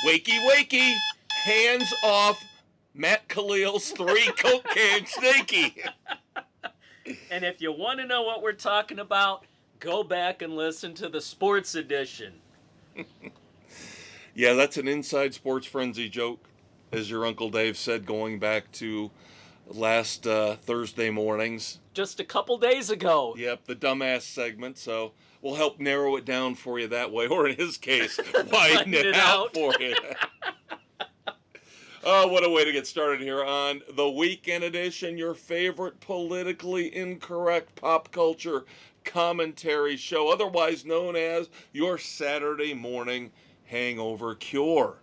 Wakey, wakey, hands off Matt Khalil's 3 Coke can snaky. And if you want to know what we're talking about, go back and listen to the sports edition. Yeah, that's an inside sports frenzy joke, as your Uncle Dave said, going back to last Thursday mornings. Just a couple days ago. Yep, the dumbass segment, so we'll help narrow it down for you that way, or in his case, widen it out for you. Oh, what a way to get started here on the weekend edition, your favorite politically incorrect pop culture commentary show, otherwise known as your Saturday morning hangover cure.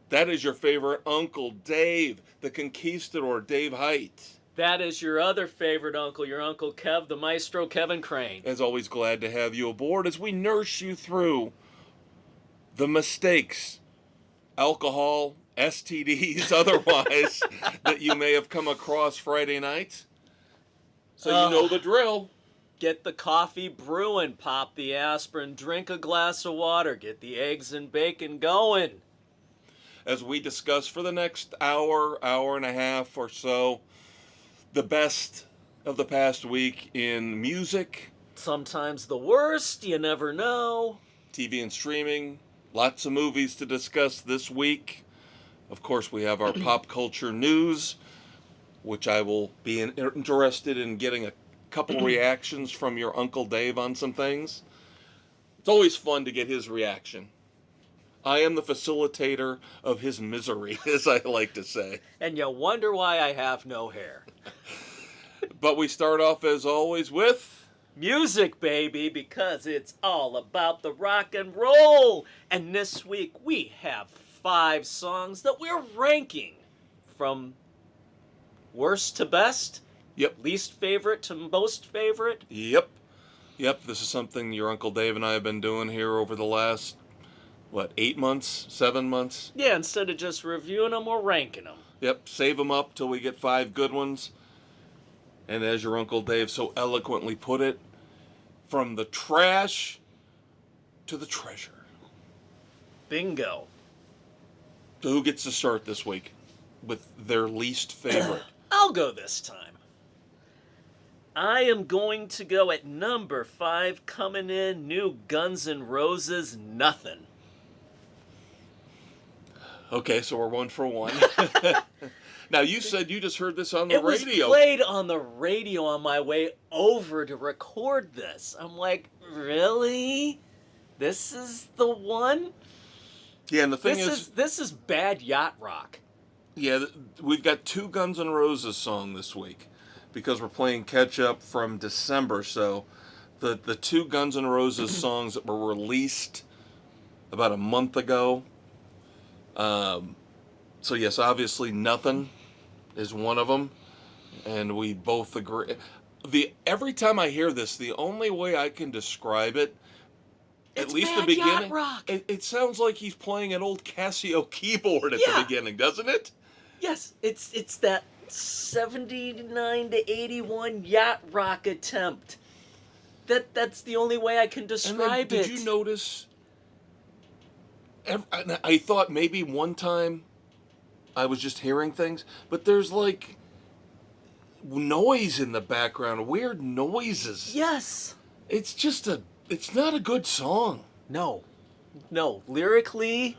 That is your favorite Uncle Dave, the conquistador, Dave Height. That is your other favorite uncle, your Uncle Kev, the maestro Kevin Crane. As always, glad to have you aboard as we nurse you through the mistakes, alcohol, STDs, otherwise, that you may have come across Friday night. So you know the drill. Get the coffee brewing, pop the aspirin, drink a glass of water, get the eggs and bacon going. As we discuss for the next hour, hour and a half or so, the best of the past week in music. Sometimes the worst, you never know. TV and streaming, lots of movies to discuss this week. Of course, we have our pop culture news, which I will be interested in getting a couple reactions from your Uncle Dave on some things. It's always fun to get his reaction. I am the facilitator of his misery, as I like to say. And you wonder why I have no hair. But we start off, as always, with music, baby, because it's all about the rock and roll. And this week we have 5 songs that we're ranking from worst to best. Yep. Least favorite to most favorite. Yep. This is something your Uncle Dave and I have been doing here over the last, 8 months, 7 months? Yeah, instead of just reviewing them, we're ranking them. Yep, save them up till we get 5 good ones. And as your Uncle Dave so eloquently put it, from the trash to the treasure. Bingo. So who gets to start this week with their least favorite? I'll go this time. I am going to go at number 5, coming in, new Guns N' Roses, Nothing. Okay, so we're 1 for 1. Now, you said you just heard this on the radio. It was played on the radio on my way over to record this. I'm like, really? This is the one? Yeah, and the thing This is bad yacht rock. Yeah, we've got 2 Guns N' Roses songs this week because we're playing catch up from December. So the 2 Guns N' Roses songs that were released about a month ago. So yes, obviously Nothing is one of them, and we both agree. Every time I hear this, the only way I can describe it, It's at least bad the beginning, yacht rock. it sounds like he's playing an old Casio keyboard at the beginning, doesn't it? Yes, it's that 79 to 81 yacht rock attempt. That's the only way I can describe it. Did you notice? I thought maybe one time I was just hearing things, but there's like noise in the background, weird noises. Yes. It's not a good song. No. Lyrically,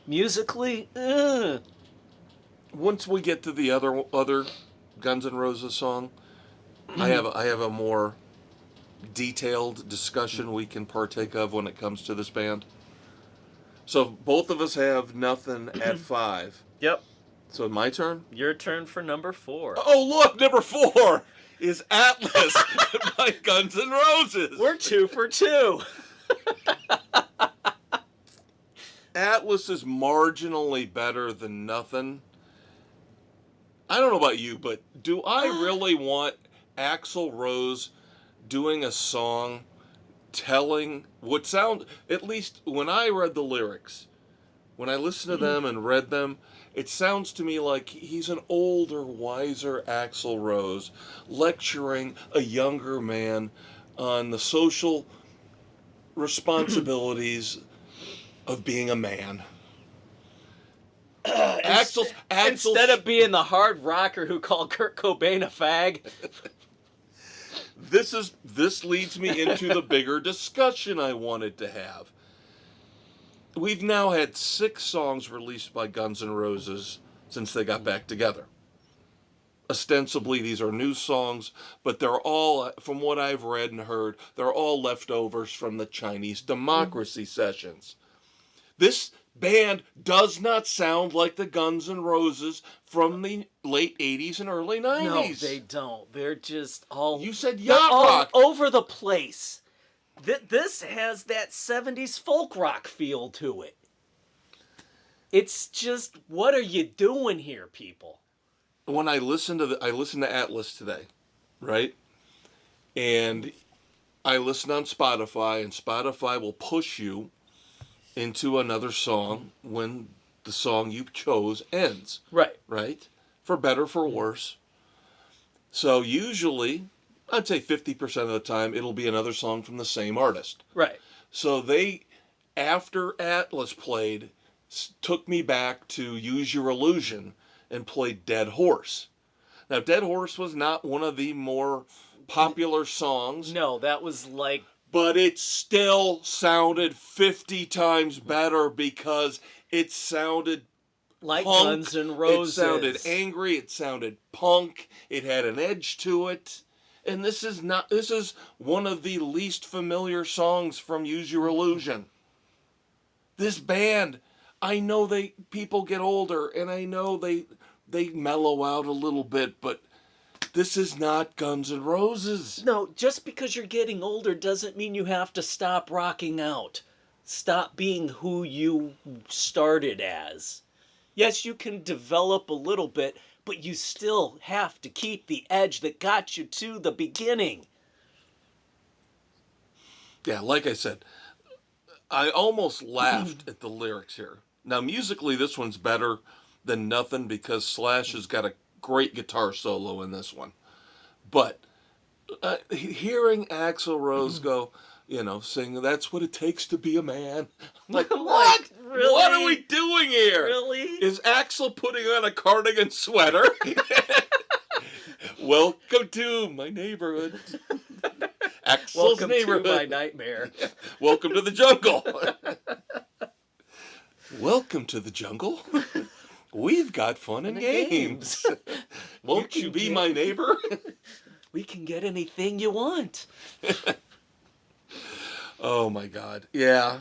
musically, Once we get to the other Guns N' Roses song, I have a more detailed discussion we can partake of when it comes to this band. So both of us have Nothing at 5. Yep. So my turn? Your turn for number 4. Oh, look, number 4 is Atlas by Guns N' Roses. We're 2 for 2. Atlas is marginally better than Nothing. I don't know about you, but do I really want Axl Rose doing a song telling what sound, at least when I read the lyrics, when I listened to them and read them, it sounds to me like he's an older, wiser Axl Rose lecturing a younger man on the social responsibilities of being a man. Axl's Instead of being the hard rocker who called Kurt Cobain a fag. This leads me into the bigger discussion I wanted to have. We've now had 6 songs released by Guns N' Roses since they got back together. Ostensibly, these are new songs, but they're all, from what I've read and heard, they're all leftovers from the Chinese Democracy sessions. This band does not sound like the Guns N' Roses from the late 80s and early 90s. No, they don't. They're just all... You said they're yacht all rock. over the place. This has that 70s folk rock feel to it. It's just, what are you doing here, people? When I listened to Atlas today, right? And I listened on Spotify, and Spotify will push you into another song when the song you chose ends. Right. Right? For better, for worse. So usually, I'd say 50% of the time, it'll be another song from the same artist. Right. So they, after Atlas played, took me back to Use Your Illusion and played Dead Horse. Now, Dead Horse was not one of the more popular songs. No, that was like... But it still sounded 50 times better because it sounded like punk. Guns N' Roses. It sounded angry. It sounded punk. It had an edge to it. And this is one of the least familiar songs from Use Your Illusion. This band, I know people get older, and I know they mellow out a little bit, but this is not Guns N' Roses. No, just because you're getting older doesn't mean you have to stop rocking out. Stop being who you started as. Yes, you can develop a little bit, but you still have to keep the edge that got you to the beginning. Yeah, like I said, I almost laughed at the lyrics here. Now, musically, this one's better than nothing because Slash has got a great guitar solo in this one. But hearing Axl Rose go, sing, "That's what it takes to be a man." Like, what? Really? What are we doing here? Really? Is Axl putting on a cardigan sweater? Welcome to my neighborhood. Axl's Welcome neighborhood. to my nightmare. Welcome to the jungle. Welcome to the jungle. We've got fun and games. Won't you be my neighbor? We can get anything you want. Oh my God. Yeah.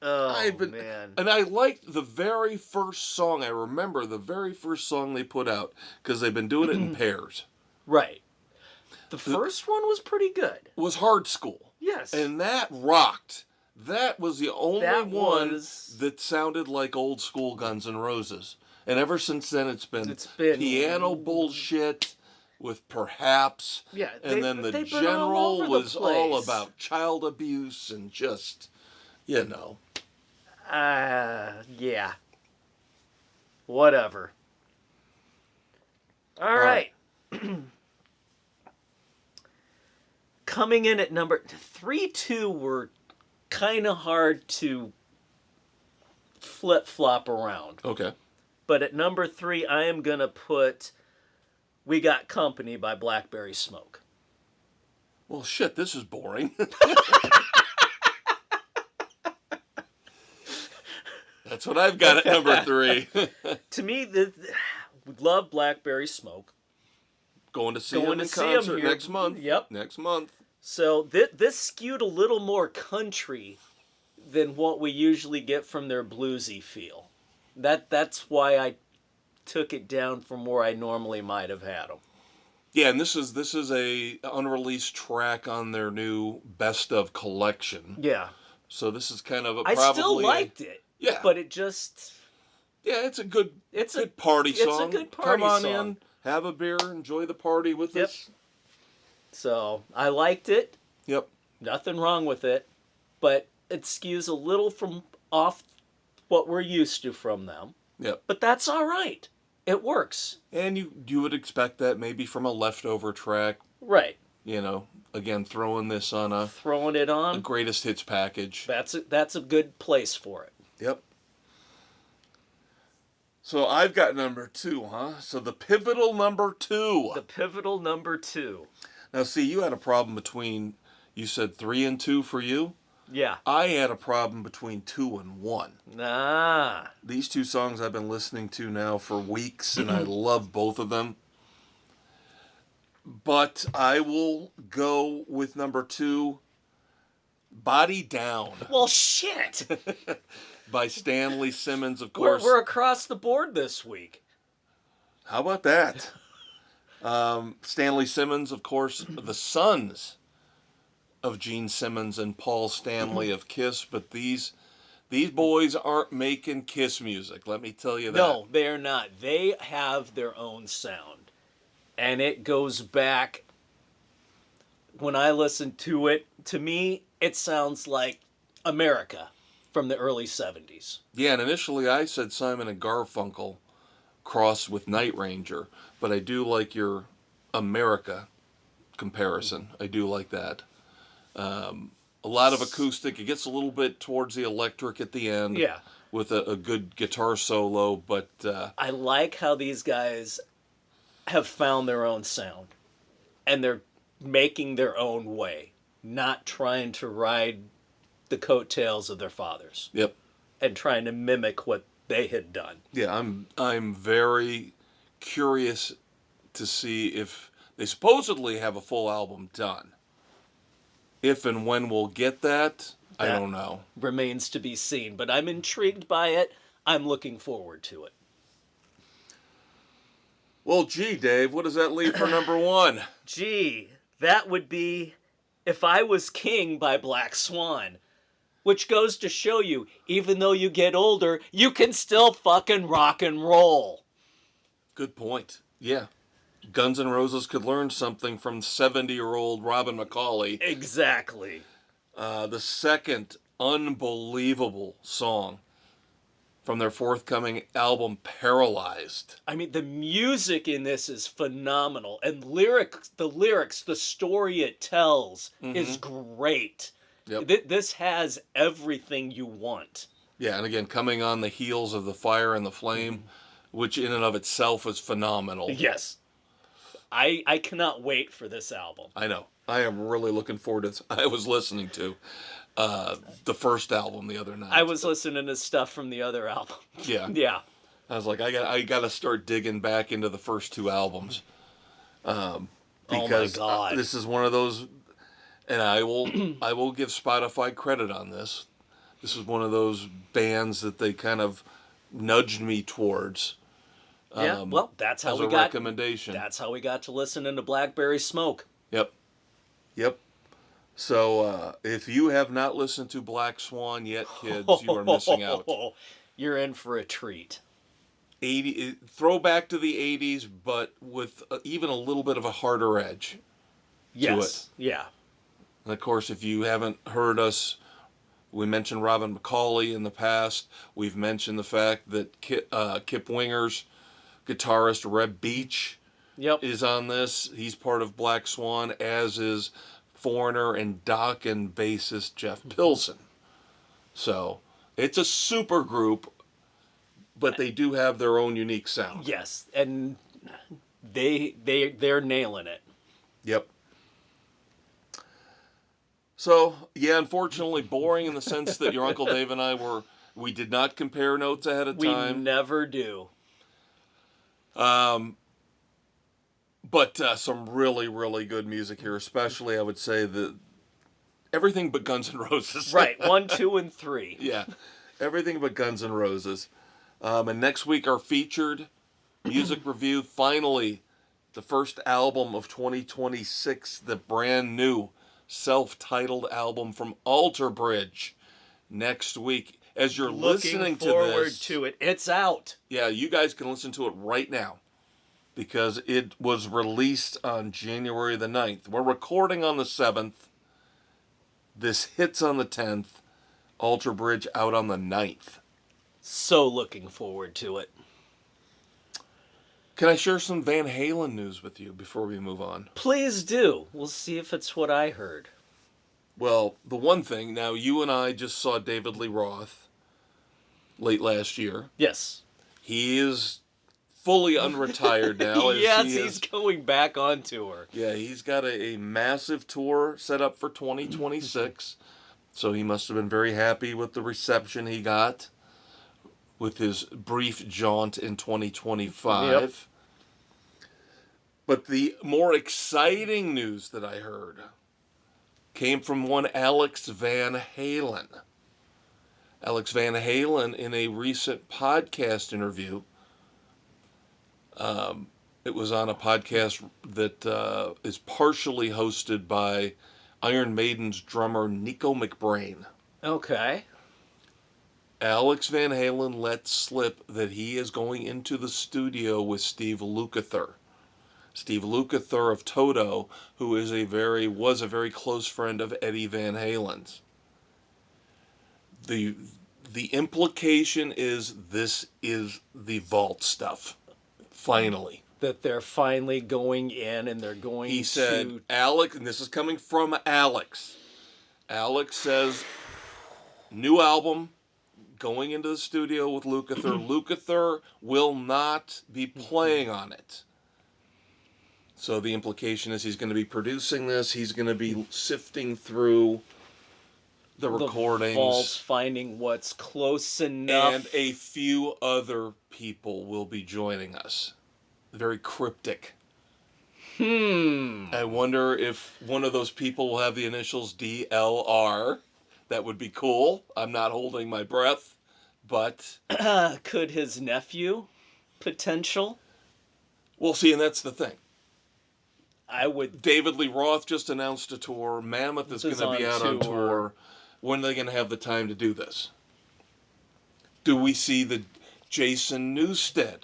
Oh, man. And I liked the very first song. I remember the very first song they put out because they've been doing it in pairs. Right. The first one was pretty good. Was Hard School. Yes. And that rocked. That was the only one that sounded like old school Guns N' Roses. And ever since then, it's been piano bullshit with Perhaps. Yeah. And then the General was all about child abuse and just, Yeah. Whatever. All right. Coming in at number 3-2 were kind of hard to flip-flop around. Okay. But at number 3, I am going to put We Got Company by Blackberry Smoke. Well, shit, this is boring. That's what I've got at number 3. To me, love Blackberry Smoke. Going to see him in concert next month. Yep. Next month. So this skewed a little more country than what we usually get from their bluesy feel. That's why I took it down from where I normally might have had them. Yeah, and this is a unreleased track on their new Best of collection. Yeah. So this is kind of I still liked it. Yeah. But it just... Yeah, it's a good party song. It's a good party song. song. Come on in, have a beer, enjoy the party with us. So, I liked it. Yep. Nothing wrong with it. But it skews a little from off what we're used to from them. Yep. But that's all right. It works. And you would expect that maybe from a leftover track. Right. You know, again, throwing this on Throwing it a on. greatest hits package. That's a good place for it. Yep. So I've got number 2, huh? So the pivotal number 2. The pivotal number 2. Now, see, you had a problem between, you said 3 and 2 for you. Yeah. I had a problem between 2 and 1. Ah. These 2 songs I've been listening to now for weeks, and I love both of them. But I will go with number 2, Body Down. Well, shit. By Stanley Simmons, of course. We're across the board this week. How about that? Stanley Simmons, of course, the sons of Gene Simmons and Paul Stanley of Kiss, but these boys aren't making Kiss music, let me tell you that. No, they're not. They have their own sound. And it goes back, when I listen to it, to me, it sounds like America from the early 70s. Yeah, and initially I said Simon and Garfunkel crossed with Night Ranger, but I do like your America comparison. I do like that. A lot of acoustic. It gets a little bit towards the electric at the end. Yeah. With a good guitar solo, but... I like how these guys have found their own sound. And they're making their own way. Not trying to ride the coattails of their fathers. Yep. And trying to mimic what they had done. Yeah, I'm very curious to see if they supposedly have a full album done. If and when we'll get that, I don't know. Remains to be seen, but I'm intrigued by it. I'm looking forward to it. Well, gee, Dave, what does that leave for number 1? Gee, that would be If I Was King by Black Swan. Which goes to show you, even though you get older, you can still fucking rock and roll. Good point. Yeah. Guns N' Roses could learn something from 70-year-old Robin McAuley. Exactly. The second unbelievable song from their forthcoming album, Paralyzed. I mean, the music in this is phenomenal. And the lyrics, the story it tells is great. Yep. This has everything you want. Yeah, and again, coming on the heels of The Fire and the Flame, which in and of itself is phenomenal. Yes. I cannot wait for this album. I know. I am really looking forward to this. I was listening to the first album the other night. I was listening to stuff from the other album. Yeah. Yeah. I was like, I got to start digging back into the first 2 albums. Because God. This is one of those, and I will give Spotify credit on this. This is one of those bands that they kind of nudged me towards. Yeah, well, that's how as we a got. recommendation. That's how we got to listen into Blackberry Smoke. Yep. So if you have not listened to Black Swan yet, kids, you are missing out. You're in for a treat. Throwback to the 80s, but with even a little bit of a harder edge. Yes. To it. Yeah. And of course, if you haven't heard us, we mentioned Robin McAuley in the past. We've mentioned the fact that Kip Winger's guitarist Reb Beach is on this. He's part of Black Swan, as is Foreigner and Dokken bassist Jeff Pilson. So it's a super group, but they do have their own unique sound. Yes, and they're nailing it. Yep. So, yeah, unfortunately boring in the sense that your Uncle Dave and I we did not compare notes ahead of time. We never do. But some really, really good music here, especially I would say everything but Guns N' Roses. Right, 1, 2, and 3. Yeah, everything but Guns N' Roses. And next week, our featured music review, finally, the first album of 2026, the brand new self-titled album from Alter Bridge. Next week, as you're listening to this. Looking forward to it. It's out. Yeah, you guys can listen to it right now because it was released on January the 9th. We're recording on the 7th. This hits on the 10th. Alter Bridge out on the 9th. So looking forward to it. Can I share some Van Halen news with you before we move on? Please do. We'll see if it's what I heard. Well, the one thing, now you and I just saw David Lee Roth late last year. Yes. He is fully unretired now. Yes, he's going back on tour. Yeah, he's got a massive tour set up for 2026. So he must have been very happy with the reception he got with his brief jaunt in 2025. Yep. But the more exciting news that I heard came from one Alex Van Halen. Alex Van Halen, in a recent podcast interview, it was on a podcast that is partially hosted by Iron Maiden's drummer Nico McBrain. Okay. Alex Van Halen let slip that he is going into the studio with Steve Lukather. Steve Lukather of Toto, who was a very close friend of Eddie Van Halen's. The implication is this is the vault stuff. Finally. That they're finally going in and they're going to... He said, Alex, and this is coming from Alex. Alex says, new album, going into the studio with Lukather. Lukather will not be playing on it. So the implication is he's going to be producing this. He's going to be sifting through the recordings. Vaults, finding what's close enough. And a few other people will be joining us. Very cryptic. I wonder if one of those people will have the initials DLR. That would be cool. I'm not holding my breath, but... Could his nephew? Potential? We'll see, and that's the thing. I would... David Lee Roth just announced a tour. Mammoth is going to be out on tour. When are they going to have the time to do this? Do we see the Jason Newsted?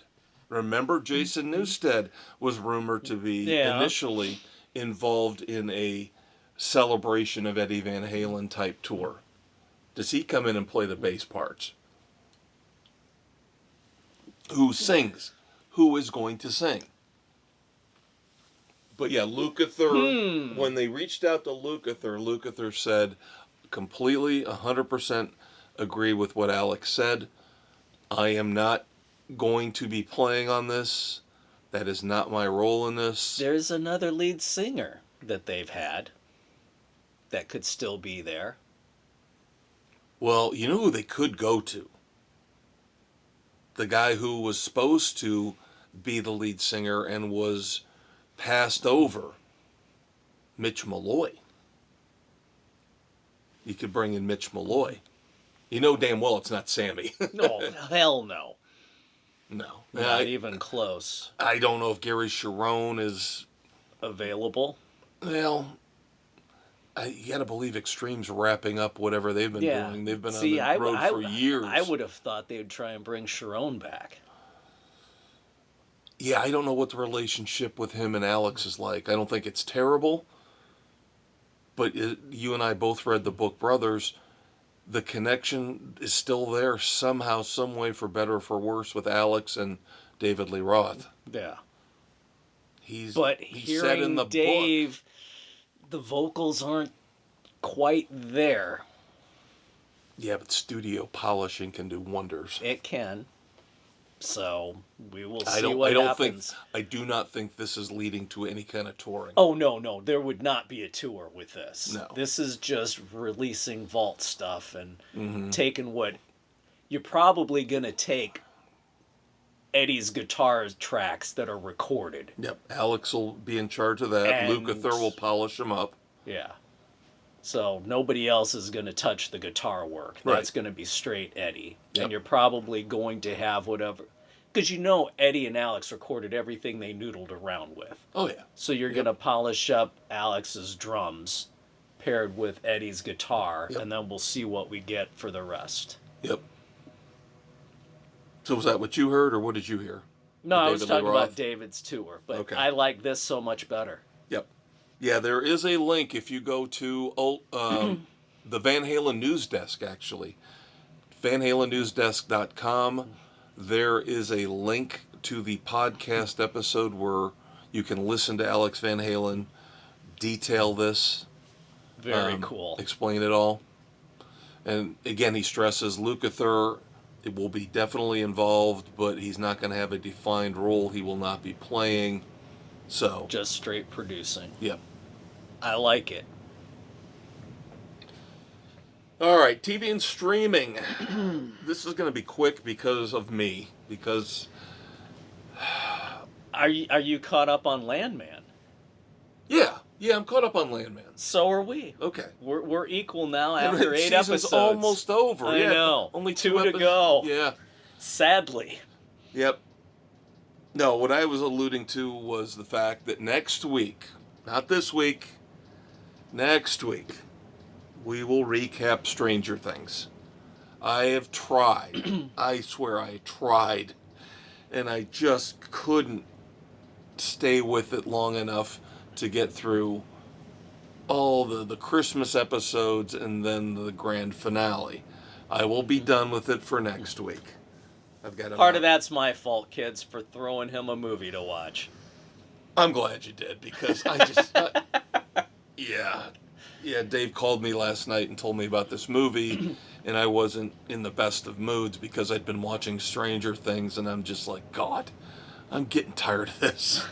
Remember, Jason Newsted was rumored to be initially involved in a celebration of Eddie Van Halen type tour. Does he come in and play the bass parts? Who sings? Who is going to sing? But yeah, Lukather, when they reached out to Lukather said, completely, 100% agree with what Alex said. I am not going to be playing on this. That is not my role in this. There's another lead singer that they've had that could still be there. Well, you know who they could go to? The guy who was supposed to be the lead singer and was passed over, Mitch Malloy. You could bring in Mitch Malloy. You know damn well it's not Sammy. No, hell no. No. Not even close. I don't know if Gary Sharon is... available. Well, you got to believe Extreme's wrapping up whatever they've been doing. They've been on the road for years. I would have thought they would try and bring Sharon back. Yeah, I don't know what the relationship with him and Alex is like. I don't think it's terrible. But you and I both read the book Brothers. The connection is still there somehow, some way, for better or for worse, with Alex and David Lee Roth. Yeah. He's hearing said in the Dave, the vocals aren't quite there. Yeah, but studio polishing can do wonders. It can. So we will see what happens. I do not think this is leading to any kind of touring. Oh, no. There would not be a tour with this. No. This is just releasing vault stuff and taking what... You're probably going to take Eddie's guitar tracks that are recorded. Yep. Alex will be in charge of that. And... Lukather will polish them up. Yeah. So nobody else is going to touch the guitar work. That's going to be straight Eddie. Yep. And you're probably going to have whatever... Because you know Eddie and Alex recorded everything they noodled around with. Oh, yeah. So you're going to polish up Alex's drums paired with Eddie's guitar, and then we'll see what we get for the rest. Yep. So was that what you heard, or what did you hear? No, I was talking about David's tour, but I like this so much better. Yep. Yeah, there is a link if you go to the Van Halen news desk, actually. VanHalenNewsDesk.com. There is a link to the podcast episode where you can listen to Alex Van Halen detail this. Very cool. Explain it all. And again, he stresses Lukather will be definitely involved, but he's not going to have a defined role. He will not be playing. So just straight producing. Yep. I like it. All right, TV and streaming. This is going to be quick because of me. Because are you caught up on Landman? Yeah, I'm caught up on Landman. So are we. Okay, we're equal now after 8 season's episodes. Almost over. I know. Only 2 to go. Yeah. Sadly. Yep. No, what I was alluding to was the fact that next week, not this week, next week, we will recap Stranger Things. I have tried. I swear I tried. And I just couldn't stay with it long enough to get through all the Christmas episodes and then the grand finale. I will be done with it for next week. I've got Part of that's my fault, kids, for throwing him a movie to watch. I'm glad you did, because I just... Yeah, Dave called me last night and told me about this movie, and I wasn't in the best of moods because I'd been watching Stranger Things, and I'm just like, God, I'm getting tired of this.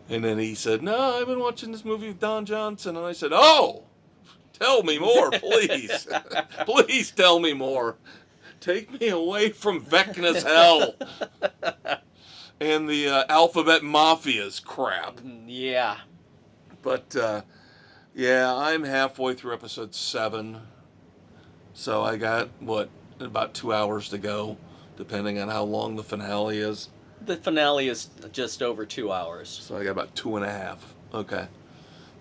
And then he said, no, I've been watching this movie with Don Johnson. And I said, oh, tell me more, please. Please tell me more. Take me away from Vecna's hell and the Alphabet Mafia's crap. Yeah. But, yeah, I'm halfway through episode 7. So I got, about 2 hours to go, depending on how long the finale is. The finale is just over 2 hours. So I got about 2.5. Okay.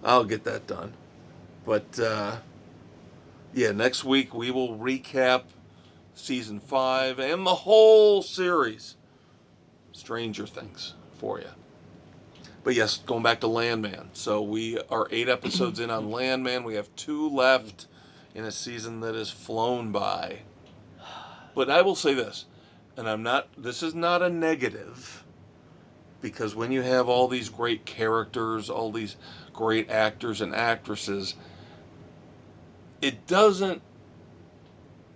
I'll get that done. But, yeah, next week we will recap season 5 and the whole series, Stranger Things, for you. But yes, going back to Landman. So we are 8 episodes in on Landman. We have 2 left in a season that has flown by. But I will say this, and this is not a negative, because when you have all these great characters, all these great actors and actresses, it doesn't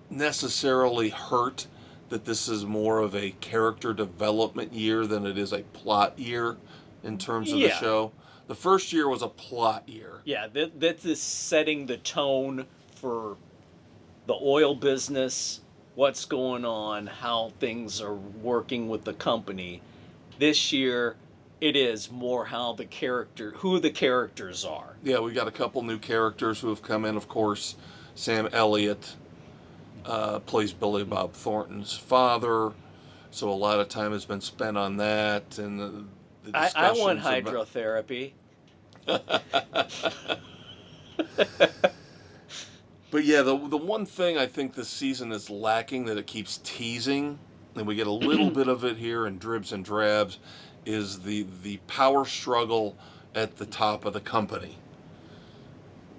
necessarily hurt that this is more of a character development year than it is a plot year in terms of the show. The first year was a plot year. Yeah, that is setting the tone for the oil business, what's going on, how things are working with the company. This year, it is more who the characters are. Yeah, we got a couple new characters who have come in. Of course, Sam Elliott plays Billy Bob Thornton's father, so a lot of time has been spent on that. And the I want hydrotherapy. But yeah, the one thing I think this season is lacking, that it keeps teasing, and we get a little bit of it here in dribs and drabs, is the power struggle at the top of the company.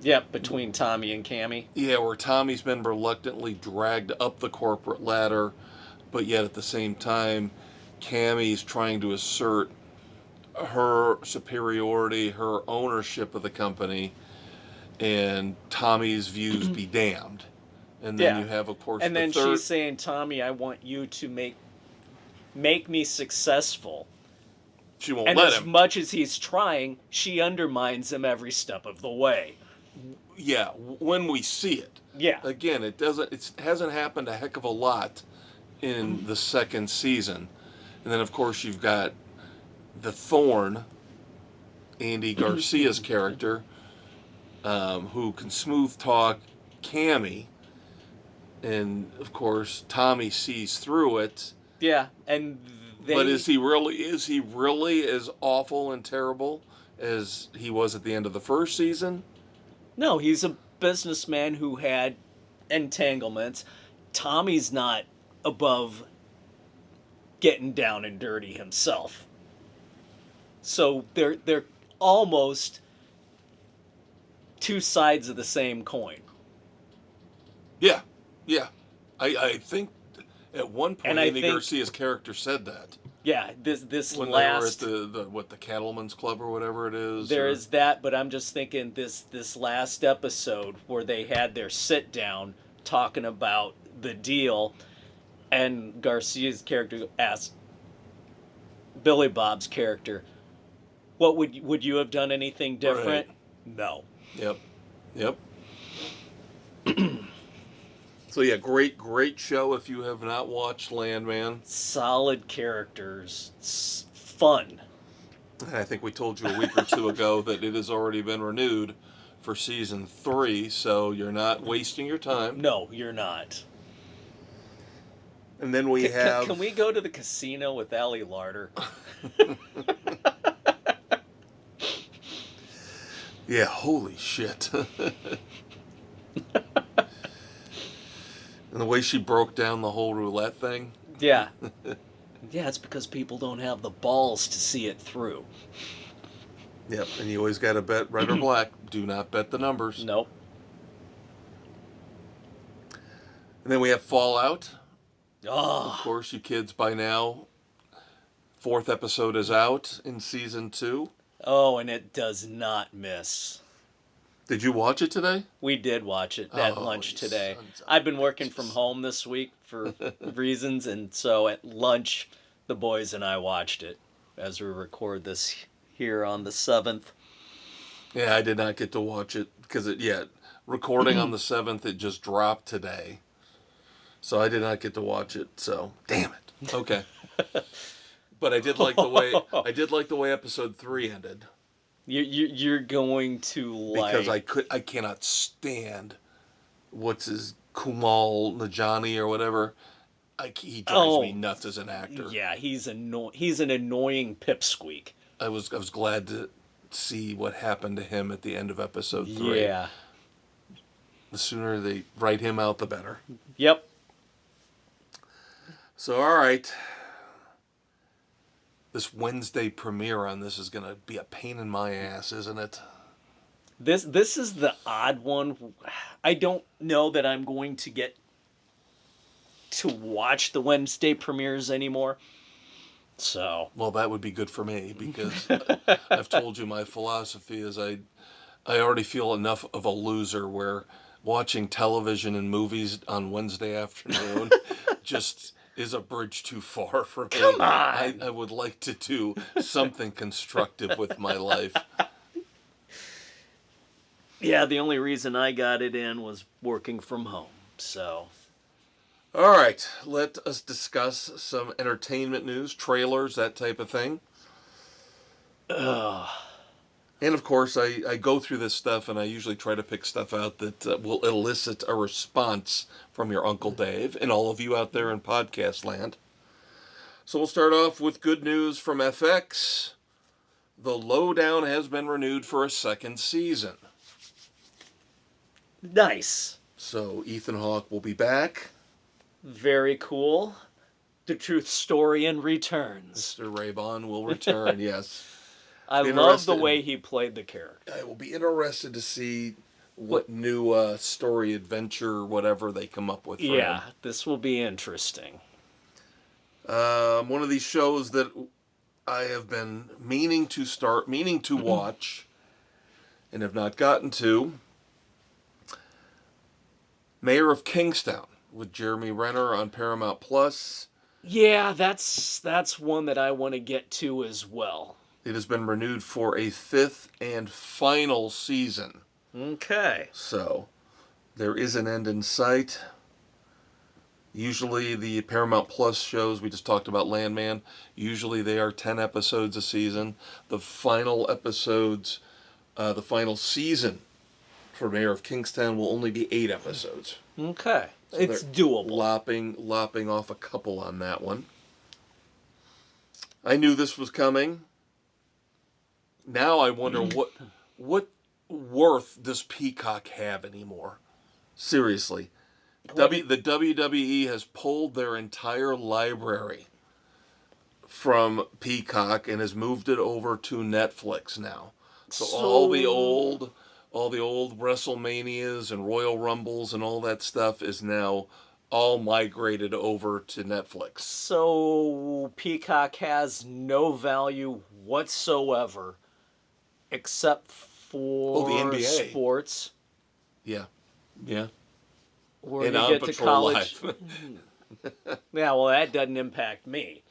Yep, between Tommy and Cammy. Yeah, where Tommy's been reluctantly dragged up the corporate ladder, but yet at the same time, Cammy's trying to assert her superiority, her ownership of the company, and Tommy's views be damned. And then you have, of course, and then she's saying, Tommy, I want you to make me successful. She won't and let as him. Much as he's trying, she undermines him every step of the way. Yeah, when we see it. Yeah. Again, it hasn't happened a heck of a lot in the second season. And then, of course, you've got the Thorn, Andy Garcia's character, who can smooth talk Cammy, and of course Tommy sees through it. Yeah, and but is he really as awful and terrible as he was at the end of the first season? No, he's a businessman who had entanglements. Tommy's not above getting down and dirty himself. So they're almost two sides of the same coin. Yeah. I think at one point Andy Garcia's character said that. Yeah, this when last they were at the Cattlemen's Club or whatever it is. there is that, but I'm just thinking this last episode where they had their sit down talking about the deal, and Garcia's character asked Billy Bob's character, "What would you have done anything different?" Right. No. Yep. So yeah, great show if you have not watched Landman. Solid characters, fun. I think we told you a week or two ago that it has already been renewed for season 3, so you're not wasting your time. No, you're not. And then we have... Can we go to the casino with Allie Larder? Yeah, holy shit. And the way she broke down the whole roulette thing. Yeah. Yeah, it's because people don't have the balls to see it through. Yep, and you always got to bet red or black. Do not bet the numbers. Nope. And then we have Fallout. Oh. Of course, you kids by now, 4th episode is out in season 2. Oh, and it does not miss. Did you watch it today? We did watch it at lunch you today. sons of I've been working from home this week for reasons, and so at lunch, the boys and I watched it as we record this here on the 7th. Yeah, I did not get to watch it because recording on the 7th, it just dropped today. So I did not get to watch it. So damn it. Okay. But I did like the way episode 3 ended. You're going to like, because I cannot stand what's his Kumal Najani or whatever. He drives me nuts as an actor. Yeah, he's an annoying pipsqueak. I was glad to see what happened to him at the end of episode 3. Yeah. The sooner they write him out, the better. Yep. So all right. This Wednesday premiere on this is going to be a pain in my ass, isn't it? This is the odd one. I don't know that I'm going to get to watch the Wednesday premieres anymore. So, well, that would be good for me because I've told you my philosophy is I already feel enough of a loser where watching television and movies on Wednesday afternoon just is a bridge too far for me. Come on! I would like to do something constructive with my life. Yeah, the only reason I got it in was working from home, so... All right, let us discuss some entertainment news, trailers, that type of thing. And of course, I go through this stuff and I usually try to pick stuff out that will elicit a response from your Uncle Dave and all of you out there in podcast land. So we'll start off with good news from FX. The Lowdown has been renewed for a 2nd season. Nice. So Ethan Hawke will be back. Very cool. The Truth Storian returns. Mr. Raybon will return, yes. I love the way he played the character. I will be interested to see what new story, adventure, whatever they come up with for him. This will be interesting. One of these shows that I have been meaning to watch, and have not gotten to, Mayor of Kingstown with Jeremy Renner on Paramount Plus. Yeah, that's one that I want to get to as well. It has been renewed for a 5th and final season. Okay. So, there is an end in sight. Usually the Paramount Plus shows, we just talked about Landman, usually they are 10 episodes a season. The final episodes, the final season for Mayor of Kingstown will only be 8 episodes. Okay. So it's doable. Lopping off a couple on that one. I knew this was coming. Now I wonder what worth does Peacock have anymore? Seriously. The WWE has pulled their entire library from Peacock and has moved it over to Netflix now. So all the old WrestleManias and Royal Rumbles and all that stuff is now all migrated over to Netflix. So Peacock has no value whatsoever except Oh, the for NBA. sports. Yeah. Yeah. Where And you On get to Patrol college. Live. Yeah, well, that doesn't impact me.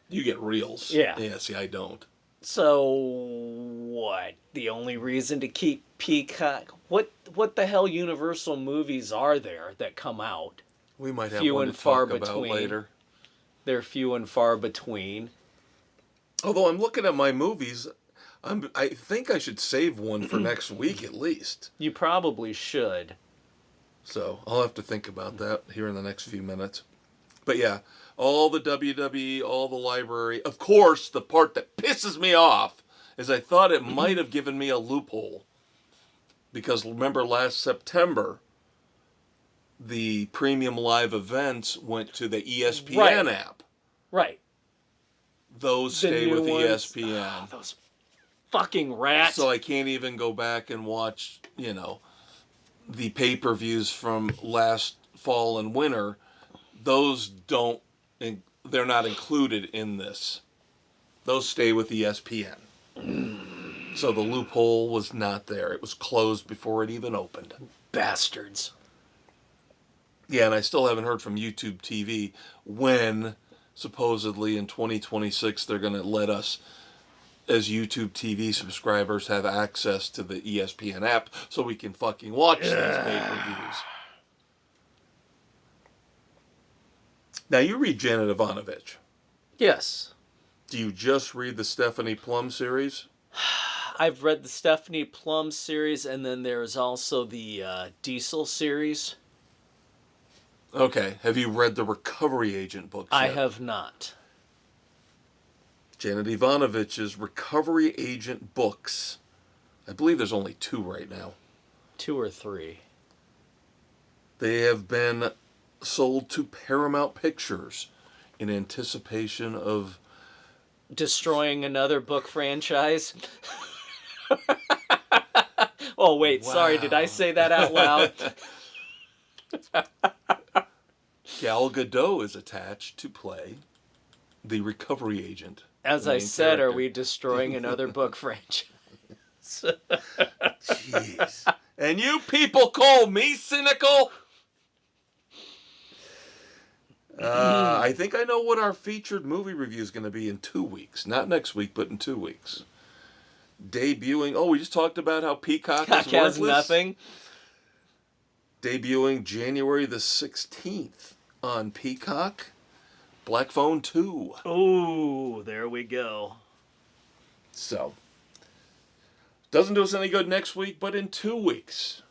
You get reels. Yeah. Yeah, see, I don't. So what? The only reason to keep Peacock? What the hell Universal movies are there that come out? We might have Few one and to far talk about between. later. They're few and far between. Although I'm looking at my movies, I think I should save one for next week at least. You probably should. So I'll have to think about that here in the next few minutes. But yeah, all the WWE, all the library. Of course, the part that pisses me off is I thought it might have given me a loophole. Because remember last September, the premium live events went to the ESPN app. Right. Those The stay new with ones. ESPN. Oh, those fucking rats. So I can't even go back and watch, the pay-per-views from last fall and winter. Those they're not included in this. Those stay with ESPN. So the loophole was not there. It was closed before it even opened. Bastards. Yeah, and I still haven't heard from YouTube TV when supposedly in 2026 they're going to let us as YouTube TV subscribers have access to the ESPN app so we can fucking watch these pay-per-views. Now you read Janet Ivanovich. Yes. Do you just read the Stephanie Plum series? I've read the Stephanie Plum series, and then there's also the Diesel series. Okay. Have you read the Recovery Agent books yet? I have not. Janet Ivanovich's Recovery Agent books. I believe there's only 2 right now. 2 or 3. They have been sold to Paramount Pictures in anticipation of Destroying another book franchise. Oh, wait, sorry, did I say that out loud? Gal Gadot is attached to play the Recovery Agent. As I said, are we destroying another book franchise? Jeez. And you people call me cynical? I think I know what our featured movie review is going to be in 2 weeks. Not next week, but in 2 weeks. Debuting. Oh, we just talked about how Peacock is worthless. Has nothing. Debuting January the 16th on Peacock. Black Phone 2. Ooh, there we go. So, doesn't do us any good next week, but in 2 weeks,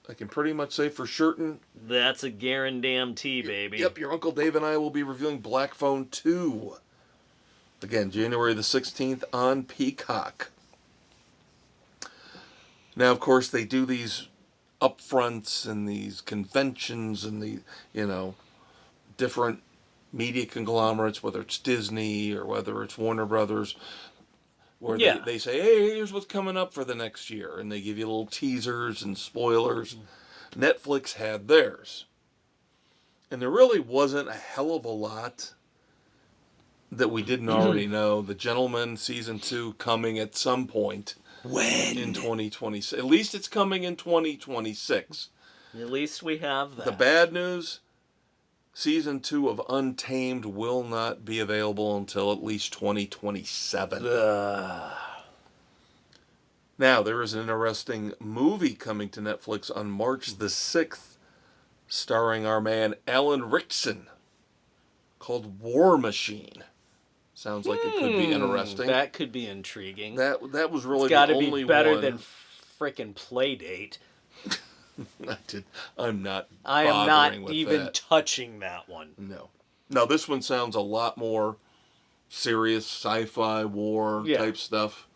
I can pretty much say for certain. That's a guarantee, baby. Yep, your Uncle Dave and I will be reviewing Black Phone 2. Again, January the 16th on Peacock. Now, of course, they do these upfronts and these conventions and the, different media conglomerates, whether it's Disney or whether it's Warner Brothers, where they say, hey, here's what's coming up for the next year. And they give you little teasers and spoilers. Netflix had theirs. And there really wasn't a hell of a lot that we didn't already know. The Gentleman Season 2 coming at some point. When? In 2026. At least it's coming in 2026. At least we have that. The bad news, Season 2 of Untamed will not be available until at least 2027. Now, there is an interesting movie coming to Netflix on March the 6th, starring our man Alan Rickson, called War Machine. Sounds like it could be interesting. That could be intriguing. That was really it's gotta the only one. be better than frickin' Playdate. I'm not. I am not with even that. touching that one. No. Now this one sounds a lot more serious, sci-fi, war type stuff.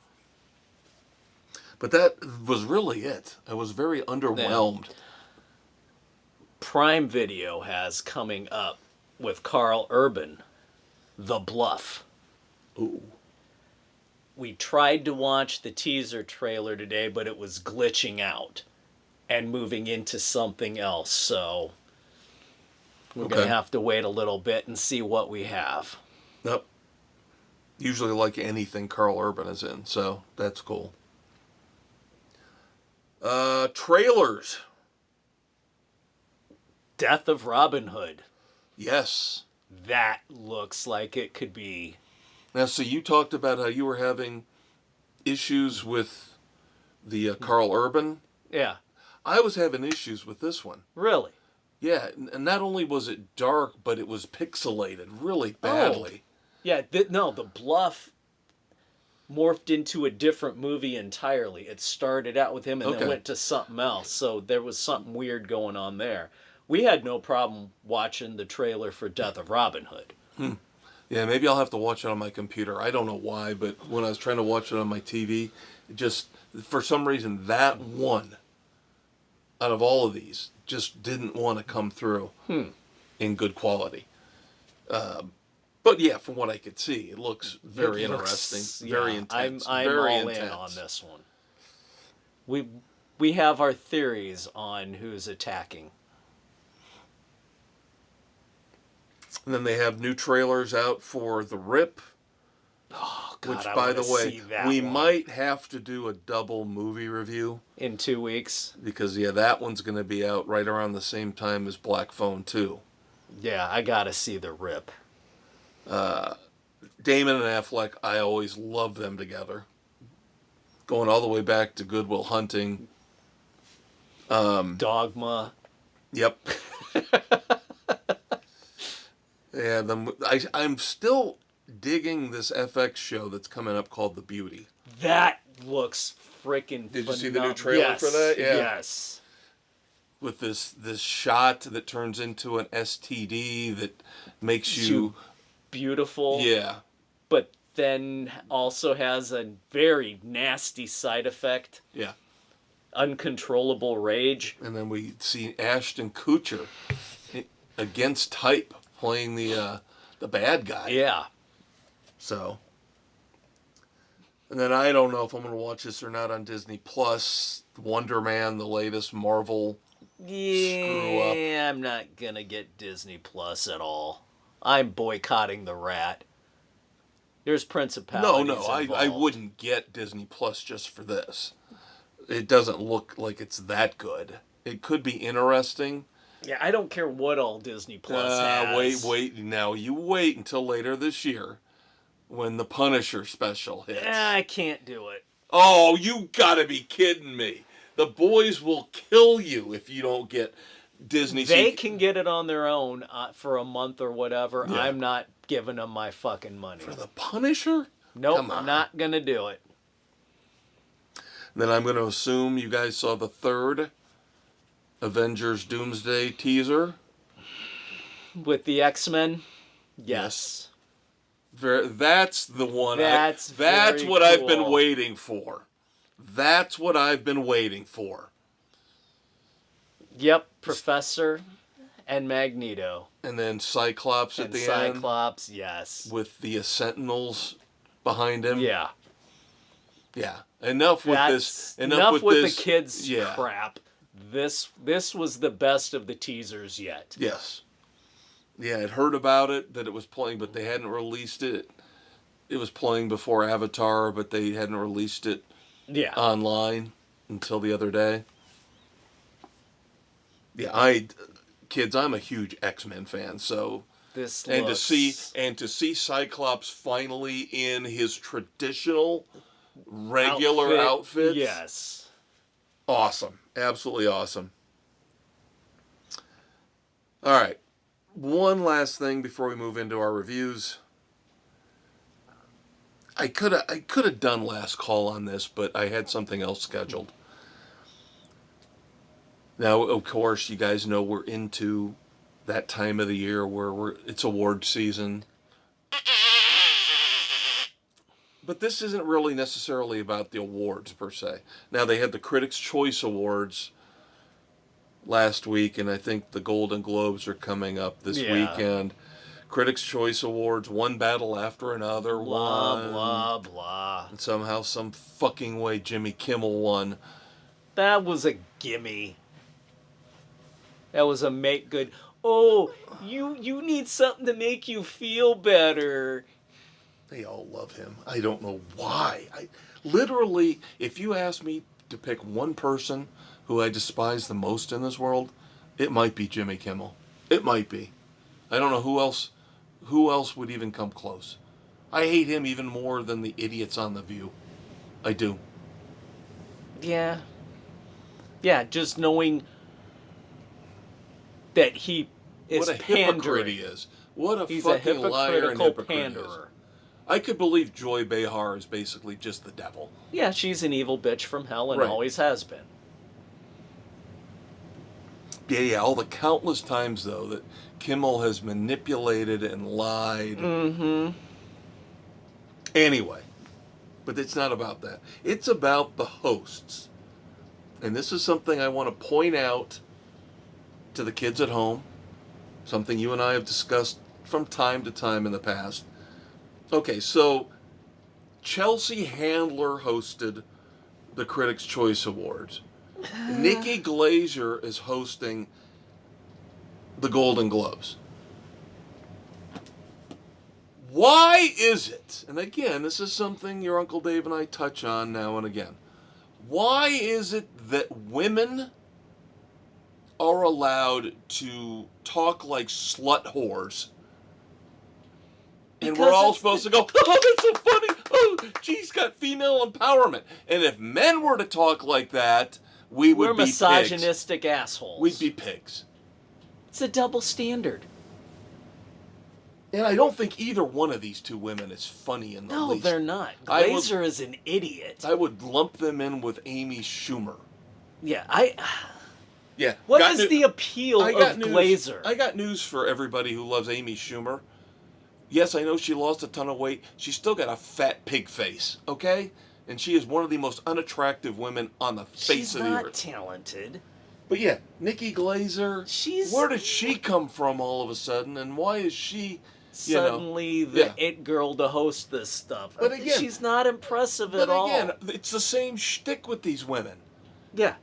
But that was really it. I was very underwhelmed. Yeah. Prime Video has coming up with Carl Urban, The Bluff. Ooh. We tried to watch the teaser trailer today, but it was glitching out and moving into something else, so We're Okay. going to have to wait a little bit and see what we have. Yep. Usually like anything Carl Urban is in, so that's cool. Trailers. Death of Robin Hood. Yes. That looks like it could be. Now, so you talked about how you were having issues with the Carl Urban. Yeah. I was having issues with this one. Really? Yeah, and not only was it dark, but it was pixelated really badly. Yeah, no, The Bluff morphed into a different movie entirely. It started out with him and then went to something else. So there was something weird going on there. We had no problem watching the trailer for Death of Robin Hood. Yeah, maybe I'll have to watch it on my computer. I don't know why, but when I was trying to watch it on my TV, it just, for some reason, that one out of all of these just didn't want to come through in good quality. But yeah, from what I could see, it looks very interesting, very intense, I'm very all intense. in on this one. We have our theories on who's attacking. And then they have new trailers out for The Rip, Oh God, which, I by wanna the way, see that we one. might have to do a double movie review. In 2 weeks. Because, yeah, that one's going to be out right around the same time as Black Phone 2. Yeah, I gotta see The Rip. Damon and Affleck, I always love them together. Going all the way back to Good Will Hunting. Dogma. Yep. Yeah, I'm still digging this FX show that's coming up called The Beauty. That looks freaking Did you see the new trailer for that? Yeah. Yes. With this shot that turns into an STD that makes you... Beautiful. Yeah. But then also has a very nasty side effect. Yeah. Uncontrollable rage. And then we see Ashton Kutcher against type playing the bad guy. Yeah. So. And then I don't know if I'm going to watch this or not on Disney Plus. Wonder Man, the latest Marvel screw up. Yeah, I'm not gonna get Disney Plus at all. I'm boycotting the rat. There's principalities No, I involved. wouldn't get Disney Plus just for this. It doesn't look like it's that good. It could be interesting. Yeah, I don't care what all Disney Plus has. Wait. Now, you wait until later this year when the Punisher special hits. I can't do it. Oh, you gotta be kidding me. The boys will kill you if you don't get Disney. They can get it on their own for a month or whatever. Yeah. I'm not giving them my fucking money. For the Punisher? Nope, Come on. not gonna do it. Then I'm going to assume you guys saw the third Avengers Doomsday teaser. With the X-Men? Yes. That's the one. That's that's very what I've been cool. waiting for. That's what I've been waiting for. Yep, Professor and Magneto. And then Cyclops at And the end Cyclops, yes. with the Sentinels behind him. Yeah. Yeah. Enough with That's this. Enough with this. the kids' Yeah. crap. This was the best of the teasers yet. Yes. Yeah, I'd heard about it, that it was playing, but they hadn't released it. It was playing before Avatar, but they hadn't released it Yeah. online until the other day. Yeah, kids, I'm a huge X-Men fan, so This and looks... to see Cyclops finally in his traditional regular outfit. Yes. Awesome. Absolutely awesome. All right. One last thing before we move into our reviews. I could have done last call on this, but I had something else scheduled. Now, of course, you guys know we're into that time of the year where it's award season. But this isn't really necessarily about the awards per se. Now, they had the Critics' Choice Awards last week, and I think the Golden Globes are coming up this weekend. Critics' Choice Awards, one battle after another. Blah, blah, blah. And somehow, some fucking way, Jimmy Kimmel won. That was a gimme. That was a make good. Oh, you need something to make you feel better. They all love him. I don't know why. Literally, if you ask me to pick one person who I despise the most in this world, it might be Jimmy Kimmel. It might be. I don't know who else. Who else would even come close? I hate him even more than the idiots on The View. I do. Yeah. Yeah, just knowing that he is What a pandering. hypocrite he is. What a He's fucking a liar and hypocritical hypocrite he is. panderer. I could believe Joy Behar is basically just the devil. Yeah, she's an evil bitch from hell and Right. always has been. Yeah, all the countless times, though, that Kimmel has manipulated and lied. Mm-hmm. Anyway, but it's not about that. It's about the hosts. And this is something I want to point out to the kids at home, something you and I have discussed from time to time in the past. Okay, so Chelsea Handler hosted the Critics' Choice Awards. Nikki Glazer is hosting the Golden Globes. Why is it, and again, this is something your Uncle Dave and I touch on now and again, why is it that women are allowed to talk like slut whores? And Because we're all it's supposed to go, oh, that's so funny. Oh, she's got female empowerment. And if men were to talk like that, we would We're be pigs. misogynistic assholes. We'd be pigs. It's a double standard. And I don't think either one of these two women is funny in the No, least. they're not. I would- Glazer is an idiot. I would lump them in with Amy Schumer. Yeah, Yeah. What got is new- the appeal I got of news. Glazer? I got news for everybody who loves Amy Schumer. Yes, I know she lost a ton of weight. She's still got a fat pig face, okay? And she is one of the most unattractive women on the face She's of the not earth. talented. But yeah, Nikki Glazer. She's Where did she come from all of a sudden? And why is she, you know? suddenly the yeah. it girl to host this stuff. But again- she's not impressive But at all. again, it's the same shtick with these women. Yeah.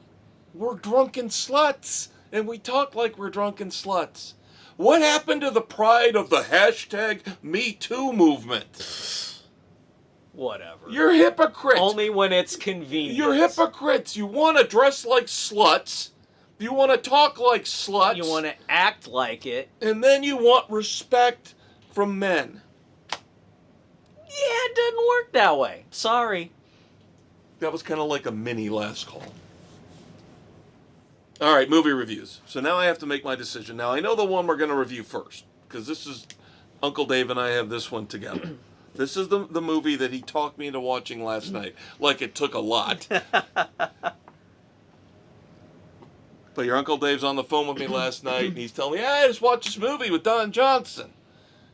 We're drunken sluts, and we talk like we're drunken sluts. What happened to the pride of the hashtag #MeToo movement? Whatever. You're hypocrites. Only when it's convenient. You're hypocrites. You want to dress like sluts. You want to talk like sluts. You want to act like it. And then you want respect from men. Yeah, it doesn't work that way. Sorry. That was kind of like a mini last call. All right, movie reviews. So now I have to make my decision. Now I know the one we're going to review first, because this is Uncle Dave and I have this one together. This is the movie that he talked me into watching last night, like it took a lot. But your Uncle Dave's on the phone with me last night, and he's telling me, "Yeah, I just watched this movie with Don Johnson."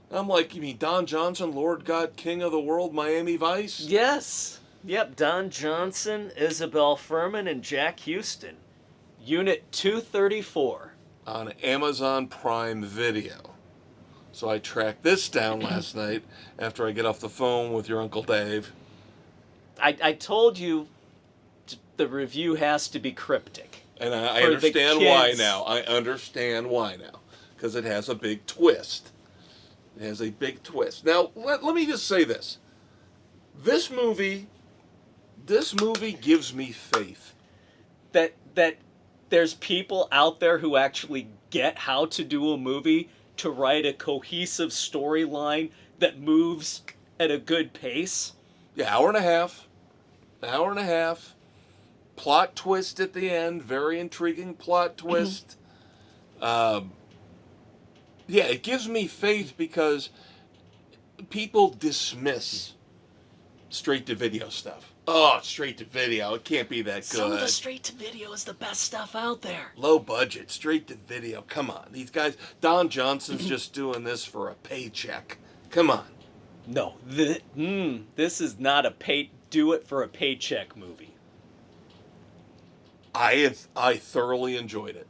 And I'm like, "You mean Don Johnson, Lord God, King of the World, Miami Vice?" Yes. Yep, Don Johnson, Isabel Furman, and Jack Houston. Unit 234. On Amazon Prime Video. So I tracked this down last night after I get off the phone with your Uncle Dave. I told you the review has to be cryptic. And I For the understand why kids. now. I understand why now. Because it has a big twist. It has a big twist. Now, let me just say this. This movie gives me faith. That there's people out there who actually get how to do a movie to write a cohesive storyline that moves at a good pace. Yeah, hour and a half. Plot twist at the end. Very intriguing plot twist. Yeah, it gives me faith because people dismiss straight-to-video stuff. Oh, straight-to-video. It can't be that good. Some of the straight-to-video is the best stuff out there. Low budget, straight-to-video. Come on. These guys, Don Johnson's just doing this for a paycheck. Come on. No, this is not a do it for a paycheck movie. I thoroughly enjoyed it.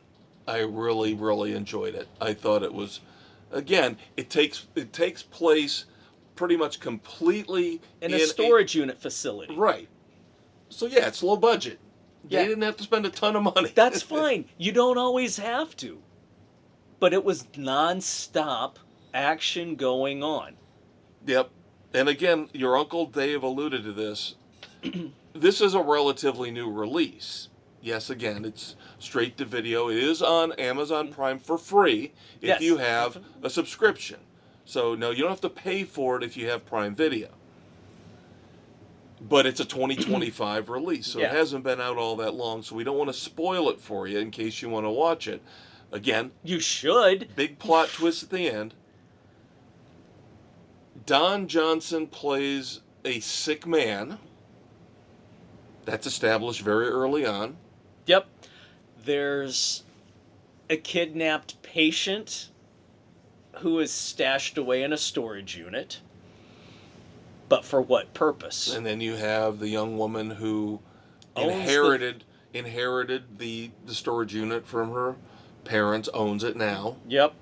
I really, really enjoyed it. I thought it was, again, it takes place pretty much completely In a storage unit facility. Right. So yeah, it's low budget. Yeah. They didn't have to spend a ton of money. That's fine. You don't always have to. but it was non-stop action going on. Yep. And again, your Uncle Dave alluded to this. This is a relatively new release. Yes, again, it's straight to video. It is on Amazon Prime for free if Yes. you have a subscription. So, no, you don't have to pay for it if you have Prime Video. But it's a 2025 release, so Yeah. it hasn't been out all that long, so we don't want to spoil it for you in case you want to watch it. Again, You should. big plot twist at the end. Don Johnson plays a sick man. That's established very early on. Yep. There's a kidnapped patient who is stashed away in a storage unit. But for what purpose? And then you have the young woman who Owns inherited the storage unit from her parents, owns it now. Yep.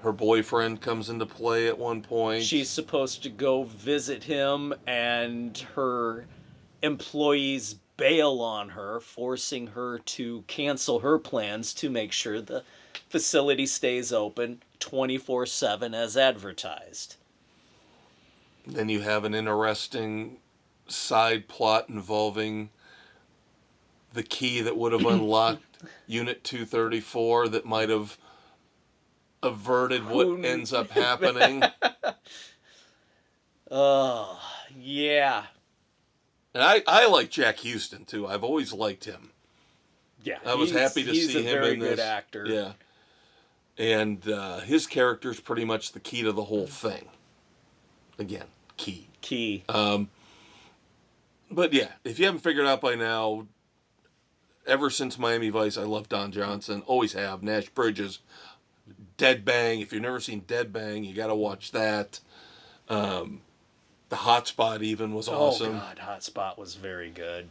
Her boyfriend comes into play at one point. She's supposed to go visit him, and her employees bail on her, forcing her to cancel her plans to make sure the facility stays open 24/7 as advertised. Then you have an interesting side plot involving the key that would have unlocked Unit 234 that might have averted what ends up happening. Oh, yeah. And I like Jack Houston, too. I've always liked him. Yeah. I was happy to see him in this. He's a very good actor. Yeah. And his character's pretty much the key to the whole thing. Again, key. But yeah, if you haven't figured out by now, ever since Miami Vice, I love Don Johnson. Always have. Nash Bridges. Dead Bang. If you've never seen Dead Bang, you got to watch that. The Hot Spot even was awesome. Oh God, Hot Spot was very good.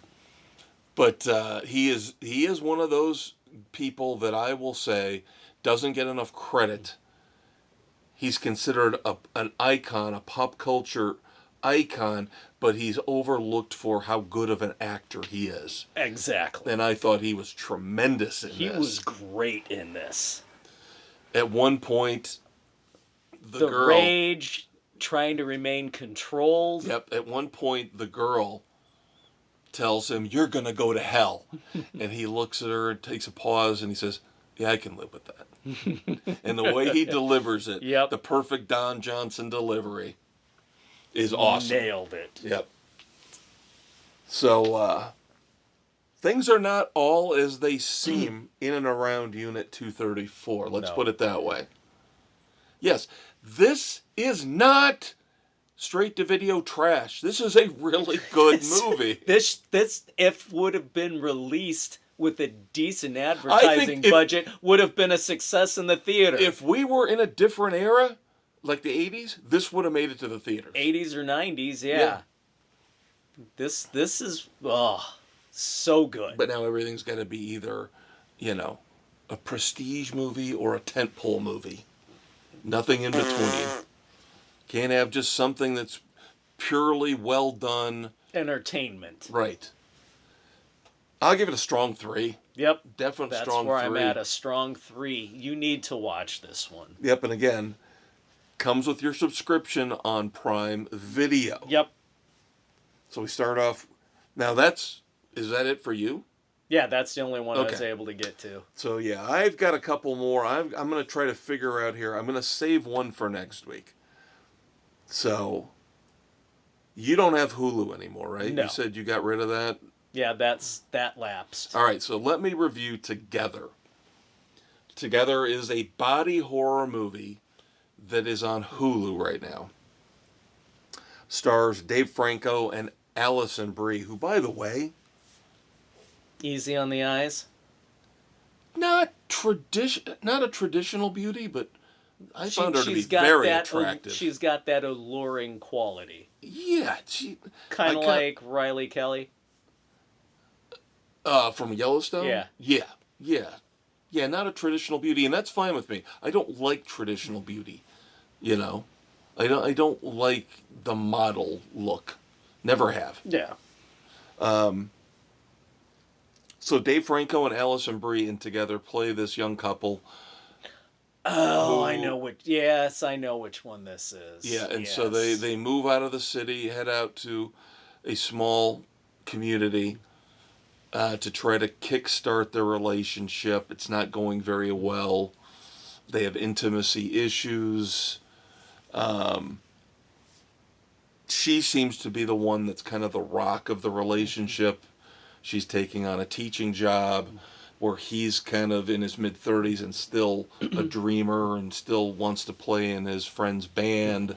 But he is one of those people that I will say doesn't get enough credit. He's considered an icon, a pop culture icon, but he's overlooked for how good of an actor he is. Exactly. And I thought he was tremendous in this. He was great in this. At one point, the girl... rage, trying to remain controlled. Yep, at one point, the girl tells him, "You're going to go to hell." And he looks at her and takes a pause and he says, "Yeah, I can live with that." And the way he delivers it, Yep. the perfect Don Johnson delivery, is awesome. Nailed it. Yep. So, things are not all as they seem in and around Unit 234. Let's put it that way. Yes, this is not straight-to-video trash. This is a really good movie. This if would have been released with a decent advertising budget, would have been a success in the theater. If we were in a different era, like the 80s, this would have made it to the theaters. 80s or 90s, yeah. This is so good. But now everything's got to be either, a prestige movie or a tentpole movie. Nothing in between. Can't have just something that's purely well done. Entertainment. Right. I'll give it a strong 3. Yep. Definitely strong 3. That's where I'm at, a strong 3. You need to watch this one. Yep, and again, comes with your subscription on Prime Video. Yep. So we start off... Now is that it for you? Yeah, that's the only one I was able to get to. So yeah, I've got a couple more. I'm going to try to figure out here. I'm going to save one for next week. So, you don't have Hulu anymore, right? No. You said you got rid of that? Yeah, that lapsed. All right, so let me review Together. Together is a body horror movie that is on Hulu right now. Stars Dave Franco and Allison Brie, who, by the way... Easy on the eyes? Not a traditional beauty, but I found her to be very attractive. She's got that alluring quality. Yeah. Kind of like Riley Kelly. From Yellowstone? Yeah. Yeah, not a traditional beauty, and that's fine with me. I don't like traditional beauty, I don't like the model look. Never have. Yeah. So Dave Franco and Allison Brie Together play this young couple Oh, I who know which. Yes, I know which one this is. yeah, and so Yes. they move out of the city, head out to a small community to try to kickstart their relationship. It's not going very well. They have intimacy issues. Um, she seems to be the one that's kind of the rock of the relationship. She's taking on a teaching job where he's kind of in his mid 30s and still a dreamer and still wants to play in his friend's band.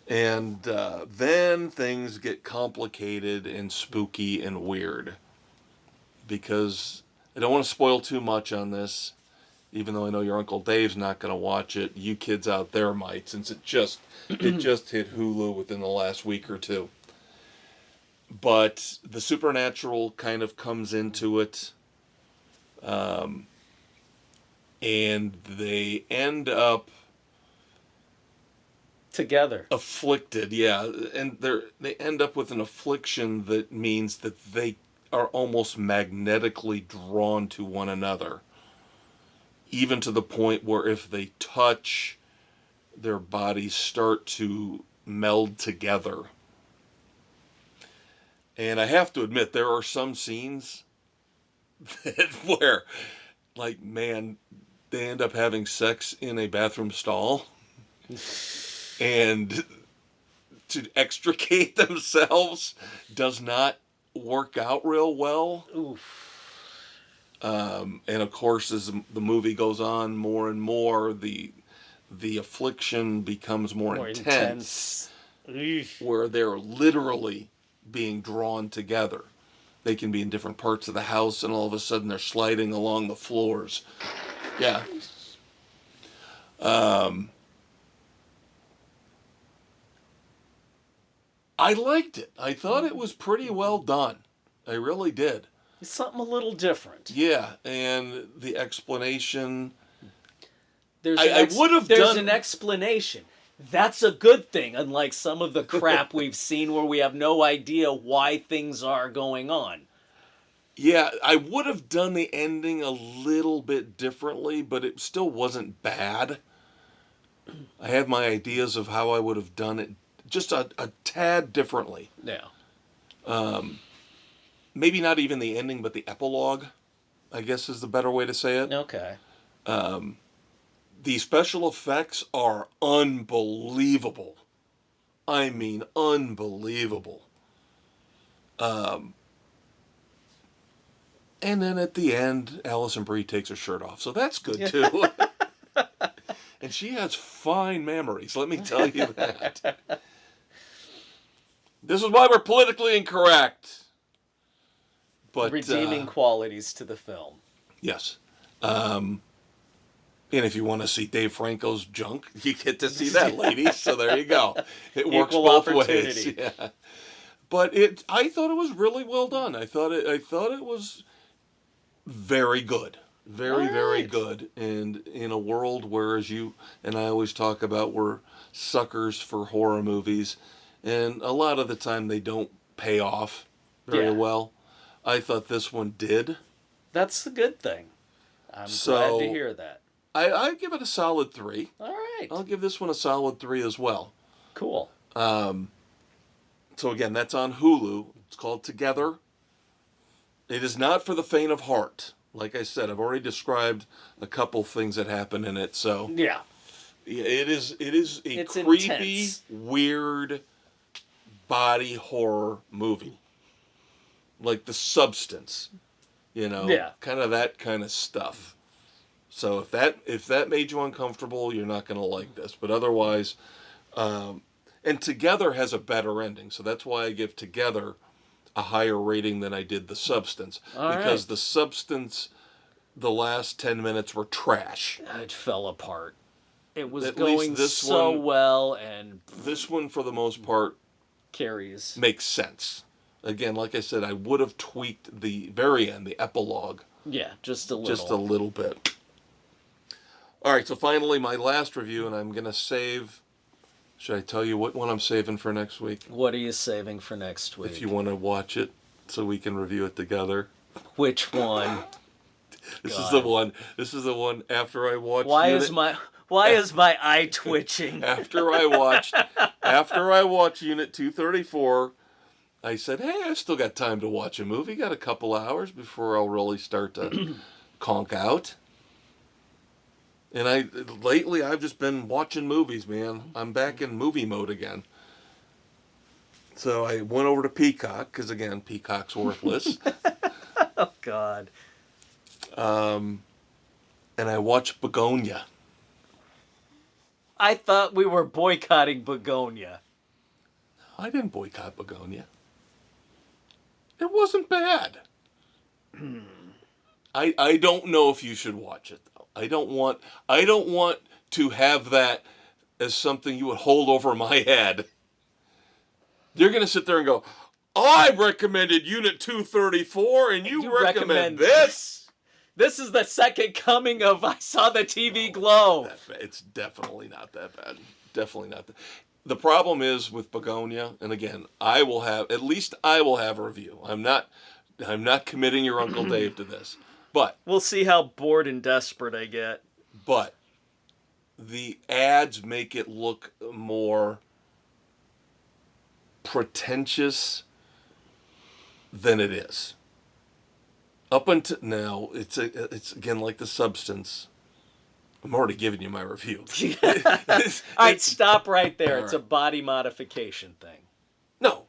And then things get complicated and spooky and weird. Because I don't want to spoil too much on this, even though I know your Uncle Dave's not going to watch it. You kids out there might, since it just hit Hulu within the last week or two. But the supernatural kind of comes into it, and they end up Together. afflicted. Yeah, and they end up with an affliction that means that they are almost magnetically drawn to one another, even to the point where if they touch, their bodies start to meld together. And I have to admit, there are some scenes where, like, man, they end up having sex in a bathroom stall, and to extricate themselves does not work out real well. Oof. And of course, as the movie goes on more and more, the affliction becomes more intense, where they're literally being drawn together. They can be in different parts of the house, and all of a sudden they're sliding along the floors. Yeah. I liked it. I thought it was pretty well done. I really did. It's something a little different. Yeah, and the explanation. There's I would have there's done an explanation. That's a good thing, unlike some of the crap we've seen where we have no idea why things are going on. Yeah, I would have done the ending a little bit differently, but it still wasn't bad. I had my ideas of how I would have done it just a tad differently. Yeah. Maybe not even the ending, but the epilogue, I guess is the better way to say it. Okay. The special effects are unbelievable. I mean, unbelievable. And then at the end, Alison Brie takes her shirt off. So that's good, too. And she has fine memories, let me tell you that. This is why we're politically incorrect. But Redeeming qualities to the film. yes. And if you want to see Dave Franco's junk, you get to see that, ladies. So there you go. It works Equal both opportunity. ways. Yeah. But I thought it was really well done. I thought it was very good. Very, very good. And in a world where, as you and I always talk about, we're suckers for horror movies, and a lot of the time they don't pay off very well. I thought this one did. That's the good thing. I'm glad to hear that. I give it a solid 3. All right. I'll give this one a solid 3 as well. Cool. So again, that's on Hulu. It's called Together. It is not for the faint of heart. Like I said, I've already described a couple things that happen in it. So Yeah. it is a It's creepy, intense. weird body horror movie. Like The Substance, kind of that kind of stuff. So if that made you uncomfortable, you're not going to like this. But otherwise, and Together has a better ending, so that's why I give Together a higher rating than I did The Substance. Because The Substance, the last 10 minutes were trash. It fell apart. It was At going least this so one- well, and This one, for the most part, carries. makes sense. Again, like I said, I would have tweaked the very end, the epilogue, Yeah, just a little. just a little bit. All right, so finally, my last review, and I'm going to save... Should I tell you what one I'm saving for next week? What are you saving for next week? If you want to watch it so we can review it together. Which one? This is God. the one. This is the one after I watched. Why is my eye twitching? After I watched Unit 234, I said, "Hey, I've still got time to watch a movie. Got a couple hours before I'll really start to conk out." And lately I've just been watching movies, man. I'm back in movie mode again. So I went over to Peacock because again, Peacock's worthless. Oh God. And I watched Begonia. I thought we were boycotting Begonia. I didn't boycott Begonia. It wasn't bad. I don't know if you should watch it though. I don't want to have that as something you would hold over my head. You're going to sit there and go, "I recommended Unit 234 and you recommend this?" This is the second coming of I Saw the TV Glow. It's definitely not that bad. Definitely not that. The problem is with Begonia, and again, I will have a review. I'm not committing your Uncle Dave to this. But we'll see how bored and desperate I get. But the ads make it look more pretentious than it is. Up until now, it's again like The Substance. I'm already giving you my review. All right, stop right there. All it's a right. body modification thing. No.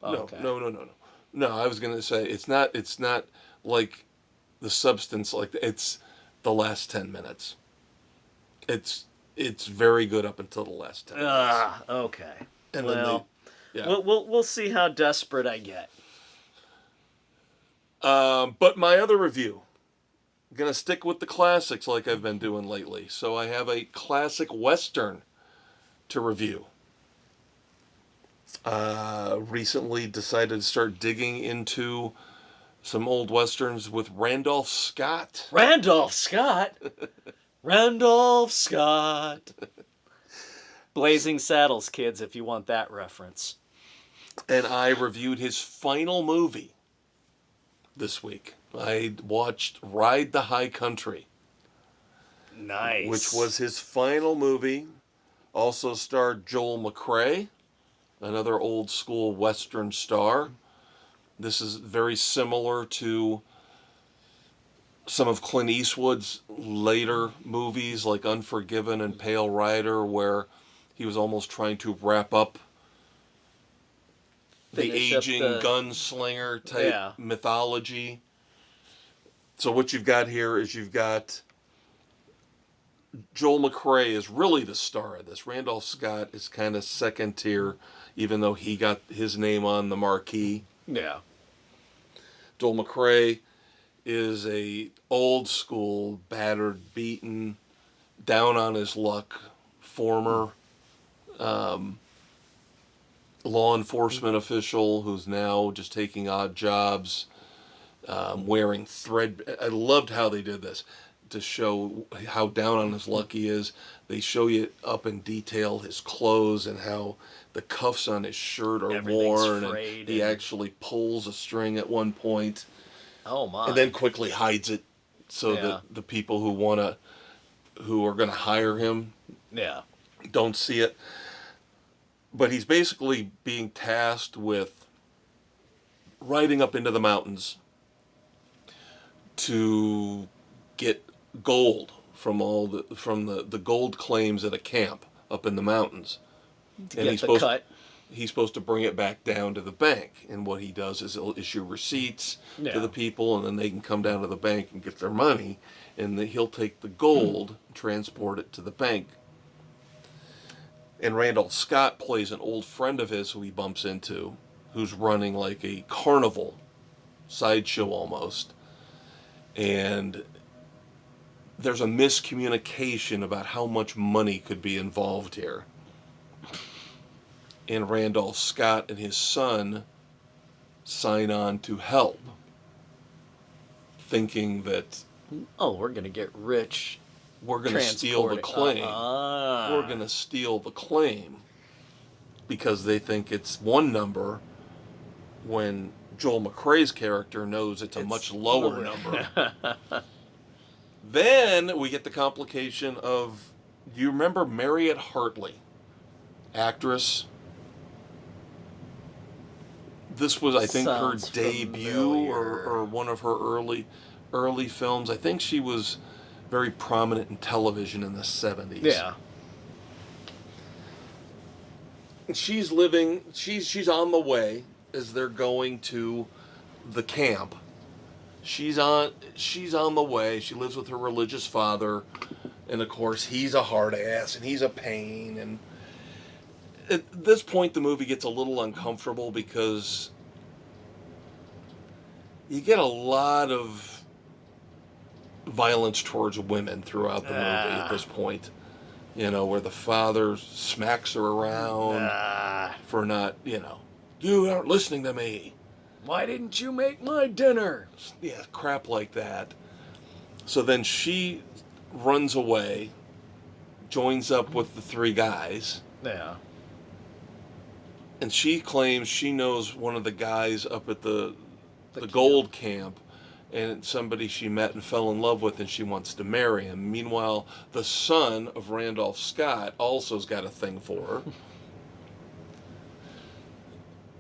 Okay. No, I was gonna say it's not like The Substance. Like it's the last 10 minutes. It's very good up until the last 10 minutes. Okay. And well, then yeah. we'll see how desperate I get. But my other review, I'm gonna stick with the classics like I've been doing lately. So I have a classic Western to review. Recently decided to start digging into some old Westerns with Randolph Scott. Randolph Scott? Randolph Scott. Blazing Saddles, kids, if you want that reference. And I reviewed his final movie this week. I watched Ride the High Country. Nice. Which was his final movie. Also starred Joel McCrea, another old school Western star. This is very similar to some of Clint Eastwood's later movies like Unforgiven and Pale Rider, where he was almost trying to wrap up the aging gunslinger type mythology. So what you've got here is you've got Joel McCrea is really the star of this. Randolph Scott is kind of second tier, even though he got his name on the marquee. Yeah. Joel McCrea is a old school, battered, beaten, down on his luck, former law enforcement official who's now just taking odd jobs, wearing thread. I loved how they did this to show how down on his luck he is. They show you up in detail his clothes and how the cuffs on his shirt are worn, and he actually pulls a string at one point. Oh my! And then quickly hides it so that the people who are going to hire him, don't see it. But he's basically being tasked with riding up into the mountains to get gold from the gold claims at a camp up in the mountains. He's supposed to bring it back down to the bank. And what he does is he'll issue receipts to the people, and then they can come down to the bank and get their money, and he'll take the gold and transport it to the bank. And Randolph Scott plays an old friend of his who he bumps into, who's running like a carnival sideshow almost. And there's a miscommunication about how much money could be involved here. And Randolph Scott and his son sign on to help, thinking that we're going to get rich. We're going to steal the claim. We're going to steal the claim because they think it's one number when Joel McCrea's character knows it's a much lower number. Then we get the complication of, do you remember Marriott Hartley, actress? This was, I think, Sounds her debut familiar. or one of her early films. I think she was very prominent in television in the 70s. Yeah. She's living, she's on the way as they're going to the camp. She's on the way. She lives with her religious father, and of course he's a hard ass and he's a pain. And at this point the movie gets a little uncomfortable because you get a lot of violence towards women throughout the movie at this point. You know, where the father smacks her around for not, you aren't listening to me. Why didn't you make my dinner? Yeah, crap like that. So then she runs away, joins up with the three guys, Yeah. and she claims she knows one of the guys up at the camp. gold camp, and somebody she met and fell in love with, and she wants to marry him. Meanwhile, the son of Randolph Scott also's got a thing for her.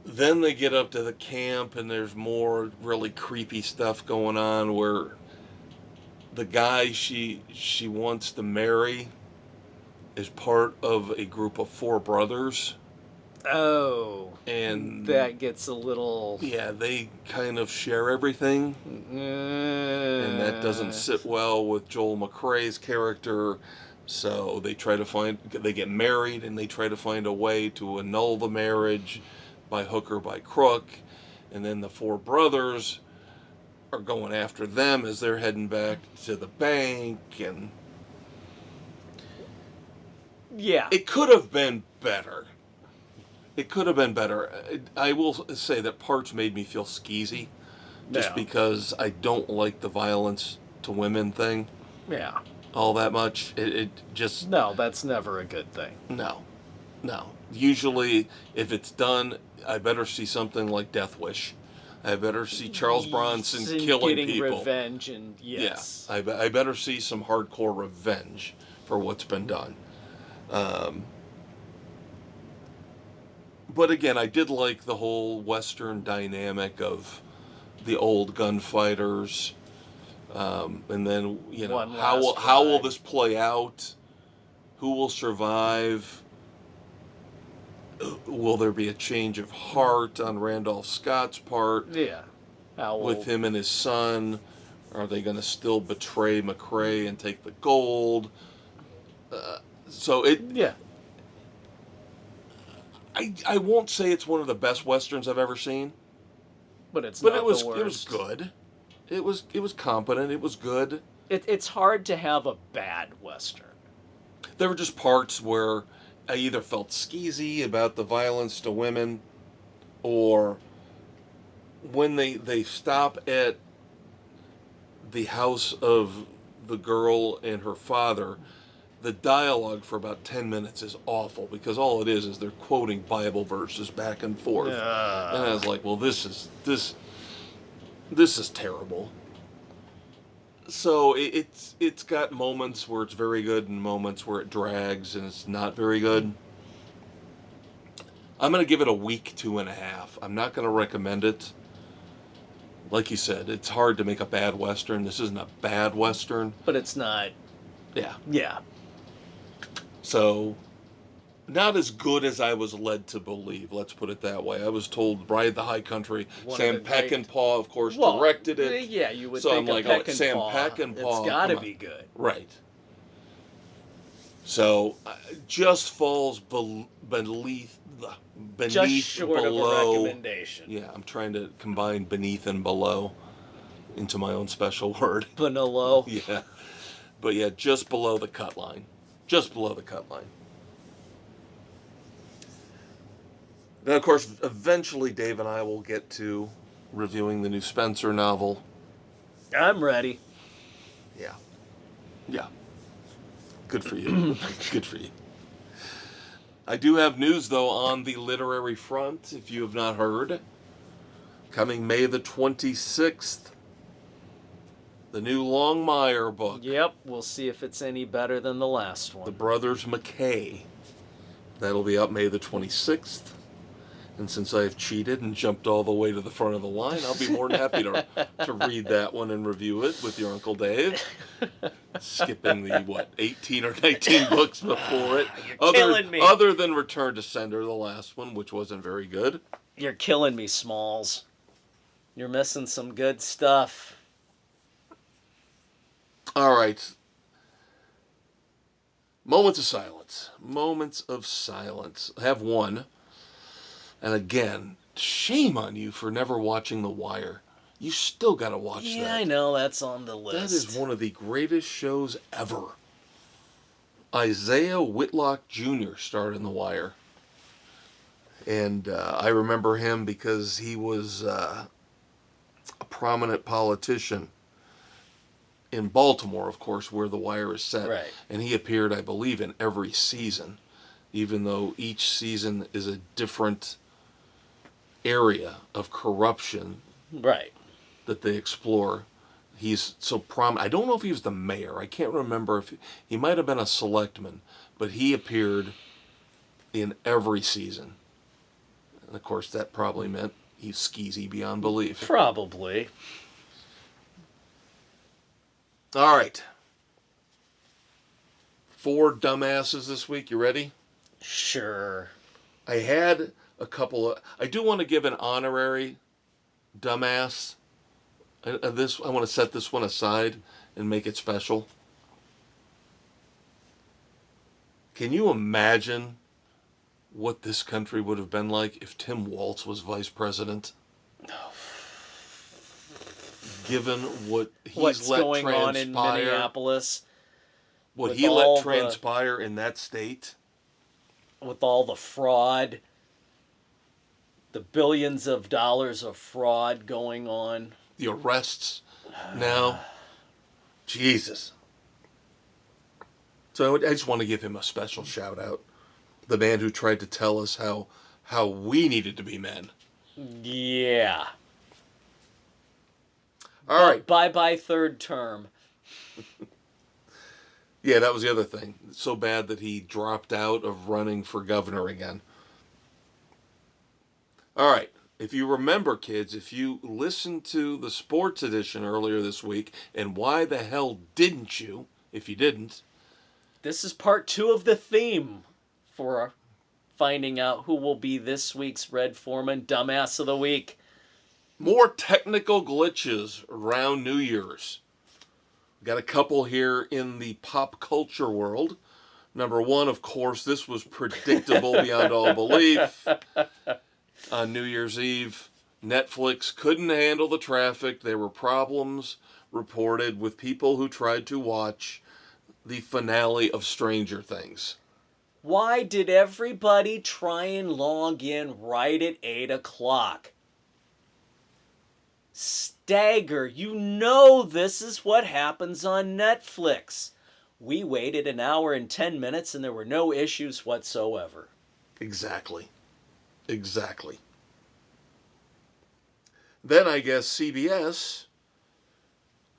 Then they get up to the camp, and there's more really creepy stuff going on where the guy she wants to marry is part of a group of four brothers. Oh. And that gets a little... Yeah, they kind of share everything. And that doesn't sit well with Joel McCrea's character. So they get married, and they try to find a way to annul the marriage by hook or by crook. And then the four brothers are going after them as they're heading back to the bank. And yeah, it could have been better. It could have been better. I will say that parts made me feel skeezy, just because I don't like the violence to women thing. Yeah. All that much. It just... No, that's never a good thing. No. Usually, if it's done, I better see something like Death Wish. I better see Charles Bronson killing getting people. Revenge and yes. Yeah, I better see some hardcore revenge for what's been done. But again, I did like the whole Western dynamic of the old gunfighters, and then how will this play out? Who will survive? Will there be a change of heart on Randolph Scott's part? Yeah. With him and his son, are they going to still betray McCrea and take the gold? Yeah. I won't say it's one of the best westerns I've ever seen, but it was good. It was competent. It was good. It's hard to have a bad western. There were just parts where I either felt skeezy about the violence to women, or when they stop at the house of the girl and her father, the dialogue for about 10 minutes is awful, because all it is they're quoting Bible verses back and forth. And I was like, well, this is terrible. So it's got moments where it's very good and moments where it drags and it's not very good. I'm going to give it a weak 2.5. I'm not going to recommend it. Like you said, it's hard to make a bad western. This isn't a bad western. But it's not. Yeah. Yeah. So, not as good as I was led to believe, let's put it that way. I was told Ride the High Country. Sam Peckinpah, of course, directed it. Yeah, you would so think I'm like, Peckinpah, Sam Peckinpah. It's got to be good. Right. So, just falls beneath just short below. Of a recommendation. Yeah, I'm trying to combine beneath and below into my own special word. Below. Yeah. But yeah, just below the cut line. Just below the cut line. Then, of course, eventually Dave and I will get to reviewing the new Spencer novel. I'm ready. Yeah. Yeah. Good for you. Good for you. I do have news, though, on the literary front, if you have not heard. Coming May the 26th, The new Longmire book. Yep, we'll see if it's any better than the last The one. Brothers McKay. That'll be up May the 26th. And since I've cheated and jumped all the way to the front of the line, I'll be more than happy to read that one and review it with your Uncle Dave. Skipping the, 18 or 19 books before it. You're killing me. Other than Return to Sender, the last one, which wasn't very good. You're killing me, Smalls. You're missing some good stuff. All right. Moments of silence. Moments of silence. I have one. And again, shame on you for never watching The Wire. You still got to watch that. Yeah, I know. That's on the list. That is one of the greatest shows ever. Isaiah Whitlock Jr. starred in The Wire. And I remember him because he was a prominent politician in Baltimore, of course, where The Wire is set. Right. And he appeared, I believe, in every season, even though each season is a different area of corruption Right. that they explore. He's so prominent. I don't know if he was the mayor. I can't remember if he might have been a selectman, but he appeared in every season. And of course, that probably meant he's skeezy beyond belief. Probably. All right. 4 dumbasses this week. You ready? Sure. I had a couple of... I do want to give an honorary dumbass. I want to set this one aside and make it special. Can you imagine what this country would have been like if Tim Walz was vice president? Given what What's let going on in transpire, Minneapolis, what with he all let the- transpire in that state. with all the fraud, the billions of dollars of fraud going on. The arrests now. Jesus. So I just want to give him a special shout out. The man who tried to tell us how we needed to be men. Yeah. All right. Bye-bye third term. Yeah, that was the other thing. It's so bad that he dropped out of running for governor again. All right. If you remember, kids, if you listened to the sports edition earlier this week, and why the hell didn't you, if you didn't? This is part 2 of the theme for finding out who will be this week's Red Foreman Dumbass of the Week. More technical glitches around New Year's. Got a couple here in the pop culture world. Number one, of course, this was predictable beyond all belief. On New Year's Eve, Netflix couldn't handle the traffic. There were problems reported with people who tried to watch the finale of Stranger Things. Why did everybody try and log in right at 8 o'clock? Stagger, you know this is what happens on Netflix. We waited an hour and 10 minutes and there were no issues whatsoever. Exactly. Then I guess CBS,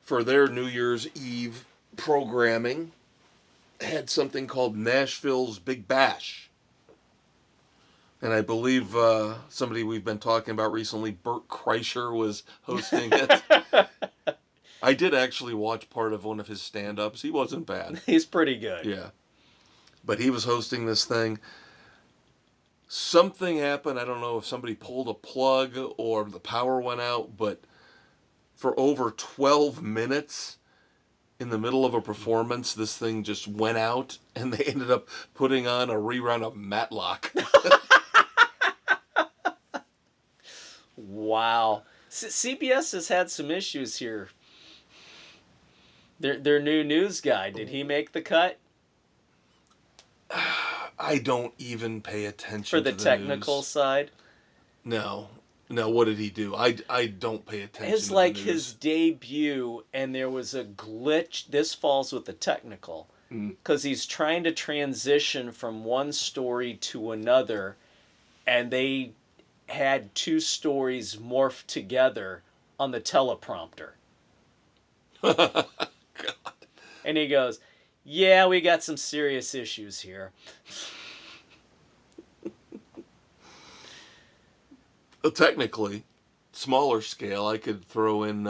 for their New Year's Eve programming, had something called Nashville's Big Bash. And I believe somebody we've been talking about recently, Bert Kreischer, was hosting it. I did actually watch part of one of his stand-ups. He wasn't bad. He's pretty good. Yeah. But he was hosting this thing. Something happened. I don't know if somebody pulled a plug or the power went out, but for over 12 minutes in the middle of a performance, this thing just went out, and they ended up putting on a rerun of Matlock. Wow. CBS has had some issues here. Their new news guy, did he make the cut? I don't even pay attention For the to the technical news. side? No, what did he do? I don't pay attention It's to like the his news. debut, and there was a glitch. This falls with the technical. Because he's trying to transition from one story to another, and they had 2 stories morphed together on the teleprompter. God. And he goes, yeah, we got some serious issues here. Well, technically, smaller scale, I could throw in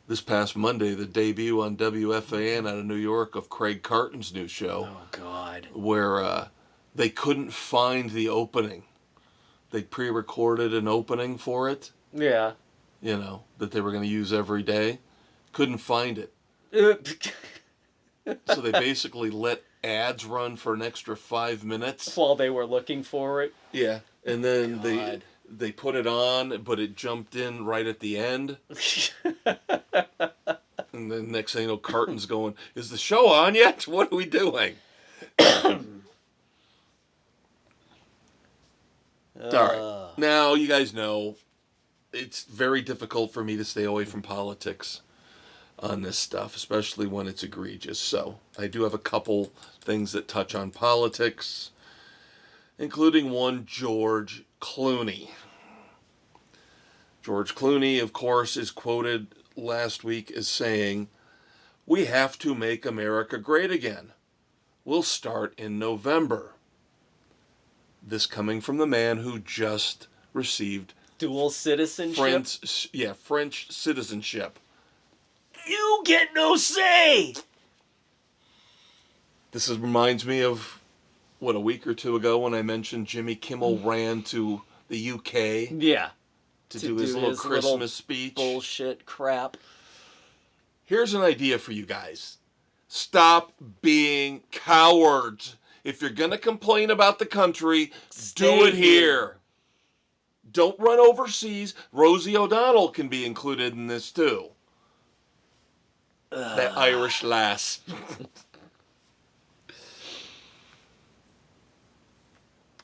this past Monday the debut on WFAN out of New York of Craig Carton's new show. Oh, God. Where they couldn't find the opening. They pre-recorded an opening for it, Yeah. that they were going to use every day. Couldn't find it. So they basically let ads run for an extra 5 minutes. While they were looking for it. Yeah. And then God. they put it on, but it jumped in right at the end. And then next thing you know, Carton's going, is the show on yet? What are we doing? All right. Now, you guys know, it's very difficult for me to stay away from politics on this stuff, especially when it's egregious. So, I do have a couple things that touch on politics, including one, George Clooney. George Clooney, of course, is quoted last week as saying, "We have to make America great again. We'll start in November." This coming from the man who just received Dual citizenship? French citizenship. You get no say! This reminds me of, a week or two ago when I mentioned Jimmy Kimmel ran to the UK Yeah. to do his little Christmas speech. Bullshit crap. Here's an idea for you guys. Stop being cowards. If you're going to complain about the country, do it here. Don't run overseas. Rosie O'Donnell can be included in this too. That Irish lass.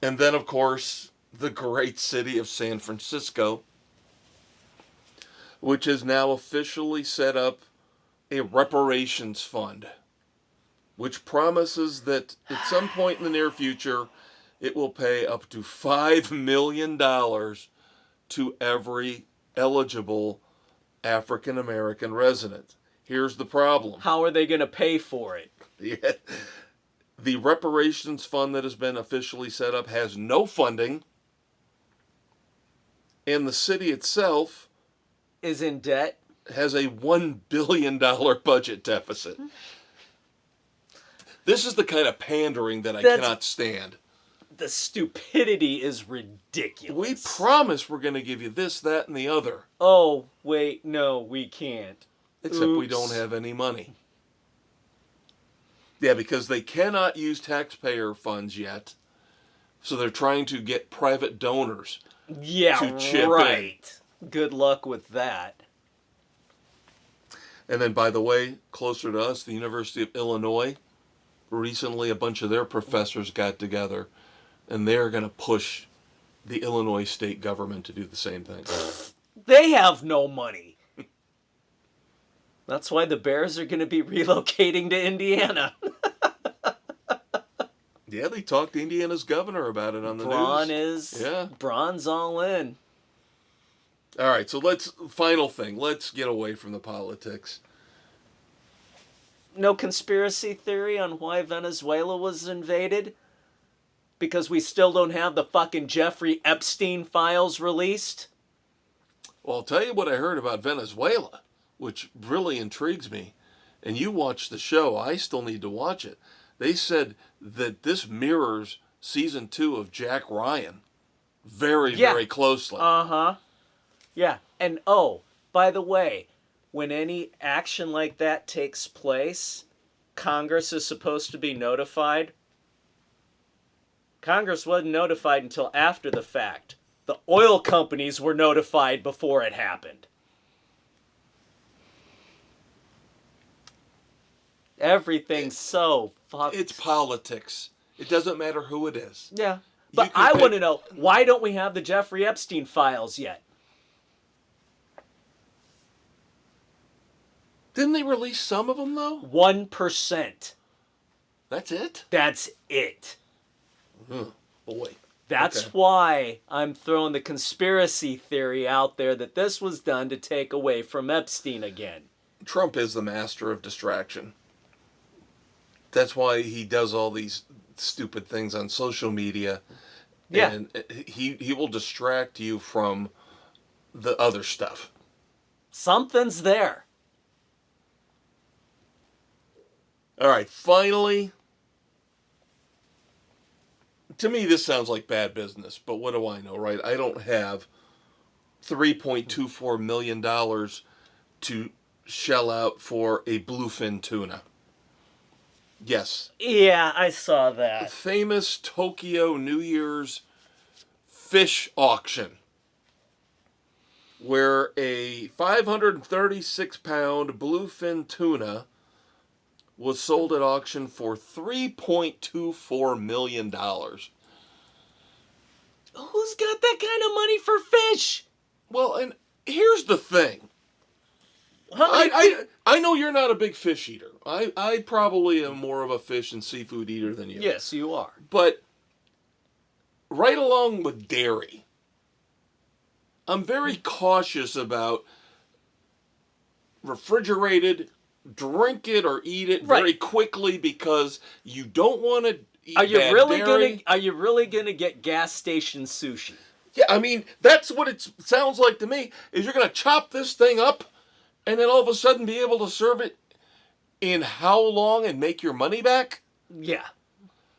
And then, of course, the great city of San Francisco, which has now officially set up a reparations fund, which promises that at some point in the near future, it will pay up to $5 million to every eligible African American resident. Here's the problem. How are they going to pay for it? The reparations fund that has been officially set up has no funding, and the city itself is in debt. Has a $1 billion budget deficit. This is the kind of pandering that I cannot stand. The stupidity is ridiculous. We promise we're going to give you this, that, and the other. Oh, wait, no, we can't. Except we don't have any money. Yeah, because they cannot use taxpayer funds yet. So they're trying to get private donors to chip in. Good luck with that. And then, by the way, closer to us, the University of Illinois, recently a bunch of their professors got together, and they're going to push the Illinois state government to do the same thing. They have no money. That's why the Bears are going to be relocating to Indiana. Yeah, they talked to Indiana's governor about it on the news. Braun's all in. All right, so final thing. Let's get away from the politics. No conspiracy theory on why Venezuela was invaded? Because we still don't have the fucking Jeffrey Epstein files released? Well, I'll tell you what I heard about Venezuela, which really intrigues me. And you watched the show. I still need to watch it. They said that this mirrors season 2 of Jack Ryan very closely. Uh-huh. Yeah. And, by the way, when any action like that takes place, Congress is supposed to be notified. Congress wasn't notified until after the fact. The oil companies were notified before it happened. Everything's so fucked. It's politics. It doesn't matter who it is. Yeah. But I want to know, why don't we have the Jeffrey Epstein files yet? Didn't they release some of them, though? 1%. That's it? That's it. Boy. That's why I'm throwing the conspiracy theory out there that this was done to take away from Epstein again. Trump is the master of distraction. That's why he does all these stupid things on social media. Yeah. And he will distract you from the other stuff. Something's there. All right, finally, to me this sounds like bad business, but what do I know, right? I don't have $3.24 million to shell out for a bluefin tuna. Yes. Yeah, I saw that. Famous Tokyo New Year's fish auction, where a 536-pound bluefin tuna was sold at auction for $3.24 million. Who's got that kind of money for fish? Well, and here's the thing. I know you're not a big fish eater. I probably am more of a fish and seafood eater than you. Yes, you are. But right along with dairy, I'm very cautious about refrigerated, drink it or eat it very quickly because you don't want to eat Are you bad really dairy. Are you really gonna get gas station sushi? Yeah, I mean, that's what it sounds like to me, is you're going to chop this thing up and then all of a sudden be able to serve it in how long and make your money back? Yeah.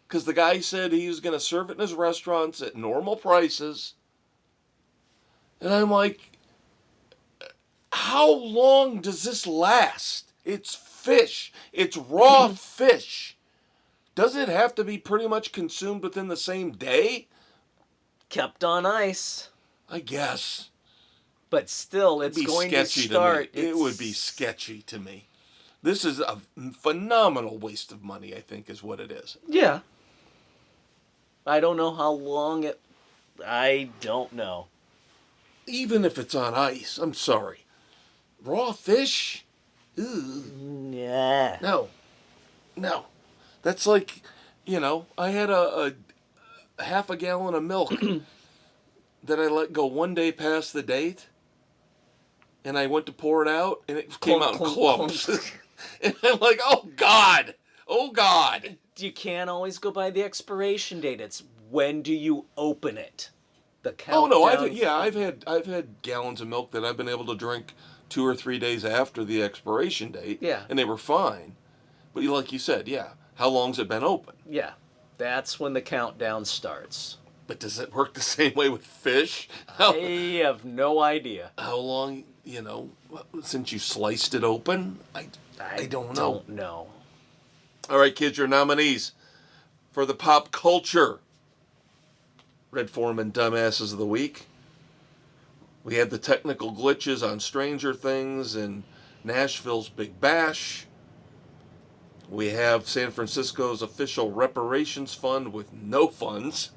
Because the guy said he was going to serve it in his restaurants at normal prices. And I'm like, how long does this last? It's fish. It's raw fish. Doesn't it have to be pretty much consumed within the same day? Kept on ice. I guess. But still, it's going to start. It would be sketchy to me. This is a phenomenal waste of money, I think, is what it is. Yeah. I don't know how long it... I don't know. Even if it's on ice, I'm sorry. Raw fish? Ew. Yeah. No. That's like, I had a half a gallon of milk that I let go one day past the date. And I went to pour it out, and it came out in clumps. And I'm like, oh, God. You can't always go by the expiration date. It's when do you open it? The countdown. Oh, no, I've had gallons of milk that I've been able to drink 2 or 3 days after the expiration date. Yeah. And they were fine. But like you said, yeah, how long's it been open? Yeah. That's when the countdown starts. But does it work the same way with fish? I have no idea. How long, since you sliced it open? I don't know. All right, kids, your nominees for the pop culture Red Foreman Dumbasses of the Week. We had the technical glitches on Stranger Things and Nashville's Big Bash. We have San Francisco's official reparations fund with no funds.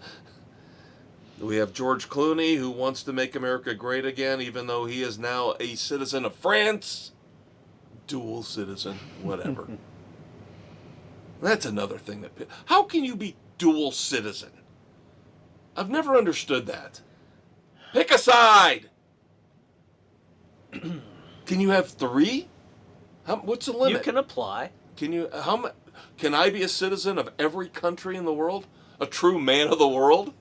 We have George Clooney, who wants to make America great again, even though he is now a citizen of France. Dual citizen, whatever. That's another thing that... How can you be dual citizen? I've never understood that. Pick a side! Can you have 3? What's the limit? You can apply. Can I be a citizen of every country in the world? A true man of the world?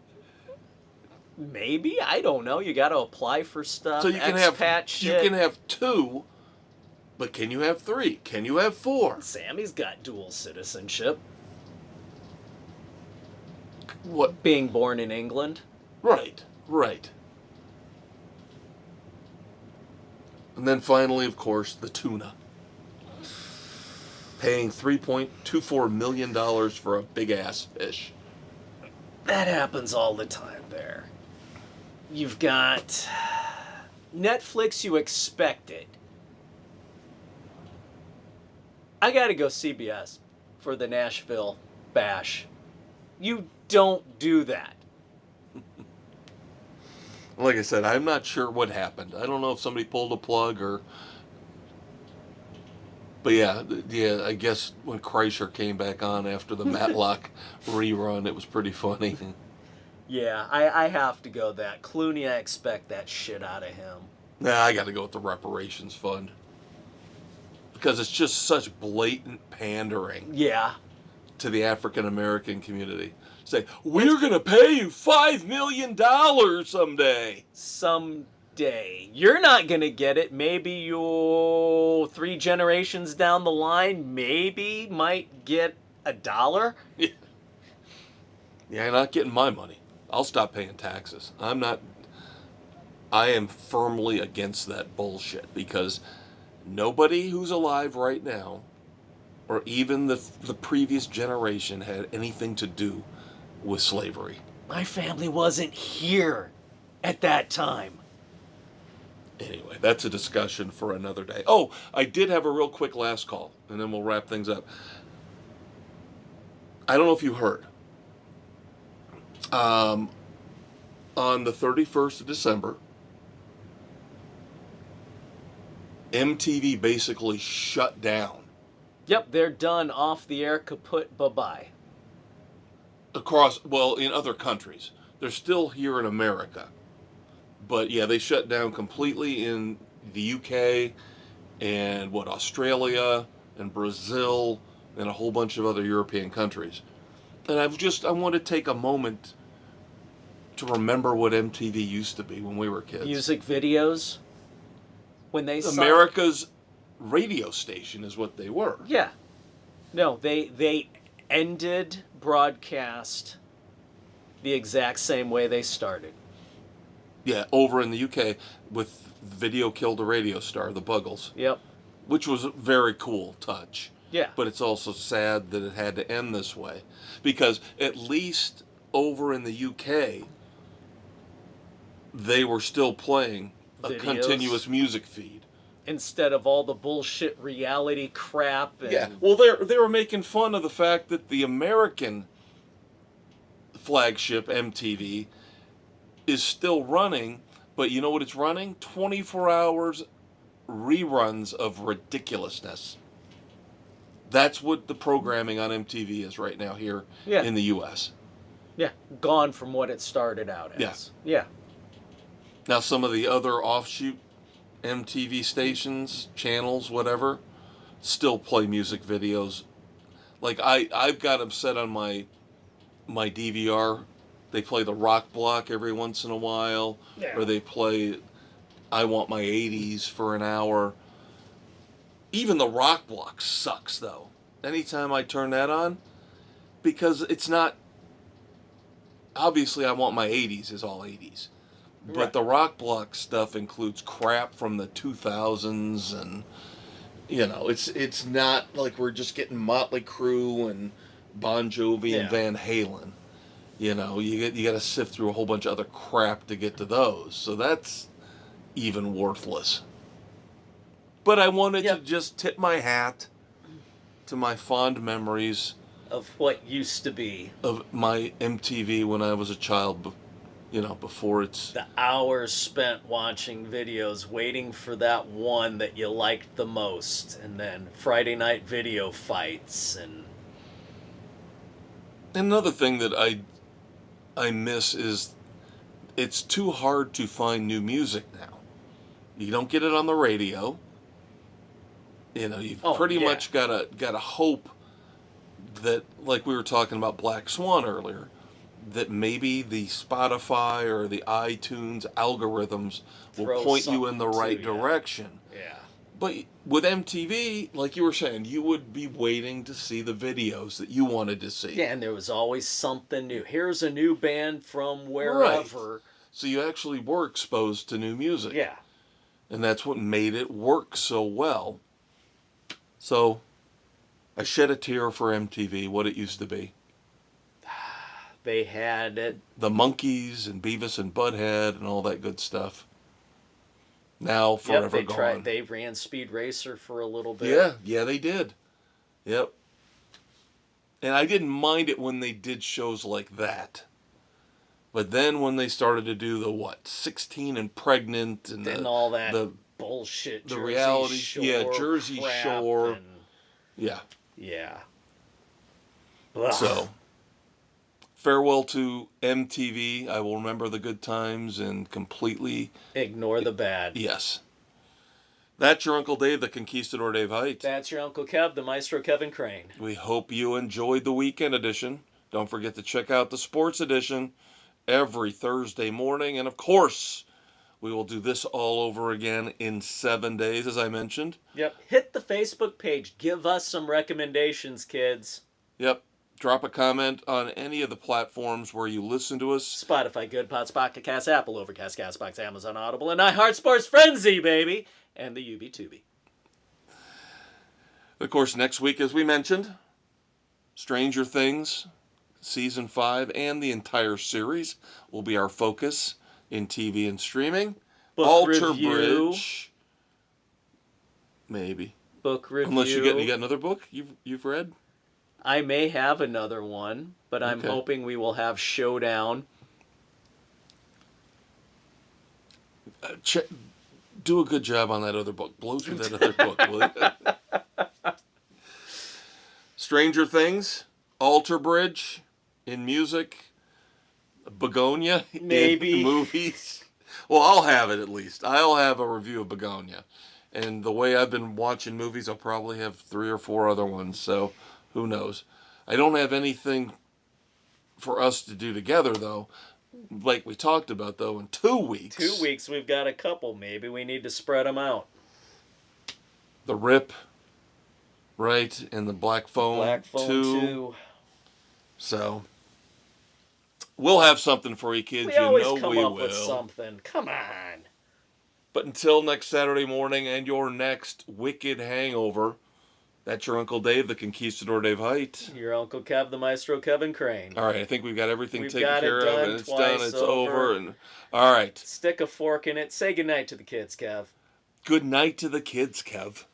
Maybe, I don't know. You got to apply for stuff. So you can have 2, but can you have 3? Can you have 4? Sammy's got dual citizenship. What? Being born in England. Right. And then finally, of course, the tuna. Paying $3.24 million for a big-ass fish. That happens all the time there. You've got Netflix, you expect it. I gotta go CBS for the Nashville Bash. You don't do that. Like I said, I'm not sure what happened. I don't know if somebody pulled a plug or... But yeah, I guess when Kreischer came back on after the Matlock rerun, it was pretty funny. Yeah, I have to go that. Clooney, I expect that shit out of him. Nah, I got to go with the reparations fund. because it's just such blatant pandering Yeah. to the African American community. Say, we're going to pay you $5 million someday. Someday. You're not going to get it. Maybe you 3 generations down the line, maybe might get $1. Yeah, you're not getting my money. I'll stop paying taxes. I am firmly against that bullshit because nobody who's alive right now, or even the previous generation, had anything to do with slavery. My family wasn't here at that time. Anyway, that's a discussion for another day. Oh, I did have a real quick last call, and then we'll wrap things up. I don't know if you heard. On the 31st of December, MTV basically shut down. Yep, they're done, off the air, kaput, bye-bye. In other countries. They're still here in America. But yeah, they shut down completely in the UK and Australia and Brazil and a whole bunch of other European countries. And I want to take a moment to remember what MTV used to be when we were kids. Music videos. When they America's radio station is what they were. Yeah. No, they ended broadcast the exact same way they started. Yeah, over in the UK with Video Killed a Radio Star, the Buggles. Yep. Which was a very cool touch. Yeah. But it's also sad that it had to end this way. Because at least over in the UK, they were still playing a Videos. Continuous music feed. Instead of all the bullshit reality crap. And... Yeah, well, they were making fun of the fact that the American flagship MTV is still running, but you know what it's running? 24 hours reruns of ridiculousness. That's what the programming on MTV is right now here in the U.S. Yeah, gone from what it started out as. Yeah. Now, some of the other offshoot MTV stations, channels, whatever, still play music videos. Like, I've got them set on my DVR. They play the Rock Block every once in a while. Yeah. Or they play I Want My 80s for an hour. Even the Rock Block sucks, though. Anytime I turn that on, because it's not... Obviously, I Want My 80s is all 80s. But Right. the Rock Block stuff includes crap from the 2000s, and, it's not like we're just getting Motley Crue and Bon Jovi and Van Halen. You got to sift through a whole bunch of other crap to get to those. So that's even worthless. But I wanted to just tip my hat to my fond memories Of what used to be. of my MTV when I was a child, before it's... The hours spent watching videos, waiting for that one that you liked the most, and then Friday night video fights, and... Another thing that I miss is it's too hard to find new music now. You don't get it on the radio. You've pretty much gotta hope that, like we were talking about Black Swan earlier, that maybe the Spotify or the iTunes algorithms will point you in the right direction. Yeah. But with MTV, like you were saying, you would be waiting to see the videos that you wanted to see. Yeah, and there was always something new. Here's a new band from wherever. Right. So you actually were exposed to new music. Yeah. And that's what made it work so well. So, I shed a tear for MTV, what it used to be. They had it. The Monkees and Beavis and Butthead and all that good stuff. Now, forever gone. They ran Speed Racer for a little bit. Yeah, they did. Yep. And I didn't mind it when they did shows like that. But then when they started to do the 16 and Pregnant and all that bullshit. The reality, Jersey crap Shore. and- Yeah. Yeah. Ugh. So, farewell to MTV. I will remember the good times and completely Ignore the bad. yes. That's your Uncle Dave, the Conquistador Dave Height. That's your Uncle Kev, the Maestro Kevin Crane. We hope you enjoyed the weekend edition. Don't forget to check out the sports edition every Thursday morning. And of course, we will do this all over again in 7 days, as I mentioned. Yep. Hit the Facebook page. Give us some recommendations, kids. Yep. Drop a comment on any of the platforms where you listen to us. Spotify, Good Pods, Pocket Cast, Apple, Overcast, CastBox, Amazon, Audible, and iHeart Sports Frenzy, baby. And the UB2B. Of course, next week, as we mentioned, Stranger Things, Season 5, and the entire series will be our focus in TV and streaming. Book Alter review. Bridge. Maybe. Book review. Unless you got another book you've read? I may have another one, but I'm Okay. hoping we will have Showdown. Do a good job on that other book. Blow through that other book, will you? Stranger Things, Alter Bridge, in music, Begonia Maybe. in movies. Well, I'll have it at least. I'll have a review of Begonia. And the way I've been watching movies, I'll probably have 3 or 4 other ones. So who knows? I don't have anything for us to do together, though. Like we talked about, though, in 2 weeks. 2 weeks, we've got a couple. Maybe we need to spread them out. The Rip, right? And the Black Phone, Black Phone 2. So, we'll have something for you kids. We always know come we up will. with something. Come on. But until next Saturday morning and your next wicked hangover, that's your Uncle Dave, the Conquistador Dave Height. Your Uncle Kev, the Maestro Kevin Crane. All right, I think we've got everything We've taken got it care of, done and it's twice done, it's over, over. and all right. Stick a fork in it. Say goodnight to the kids, Kev. Good night to the kids, Kev.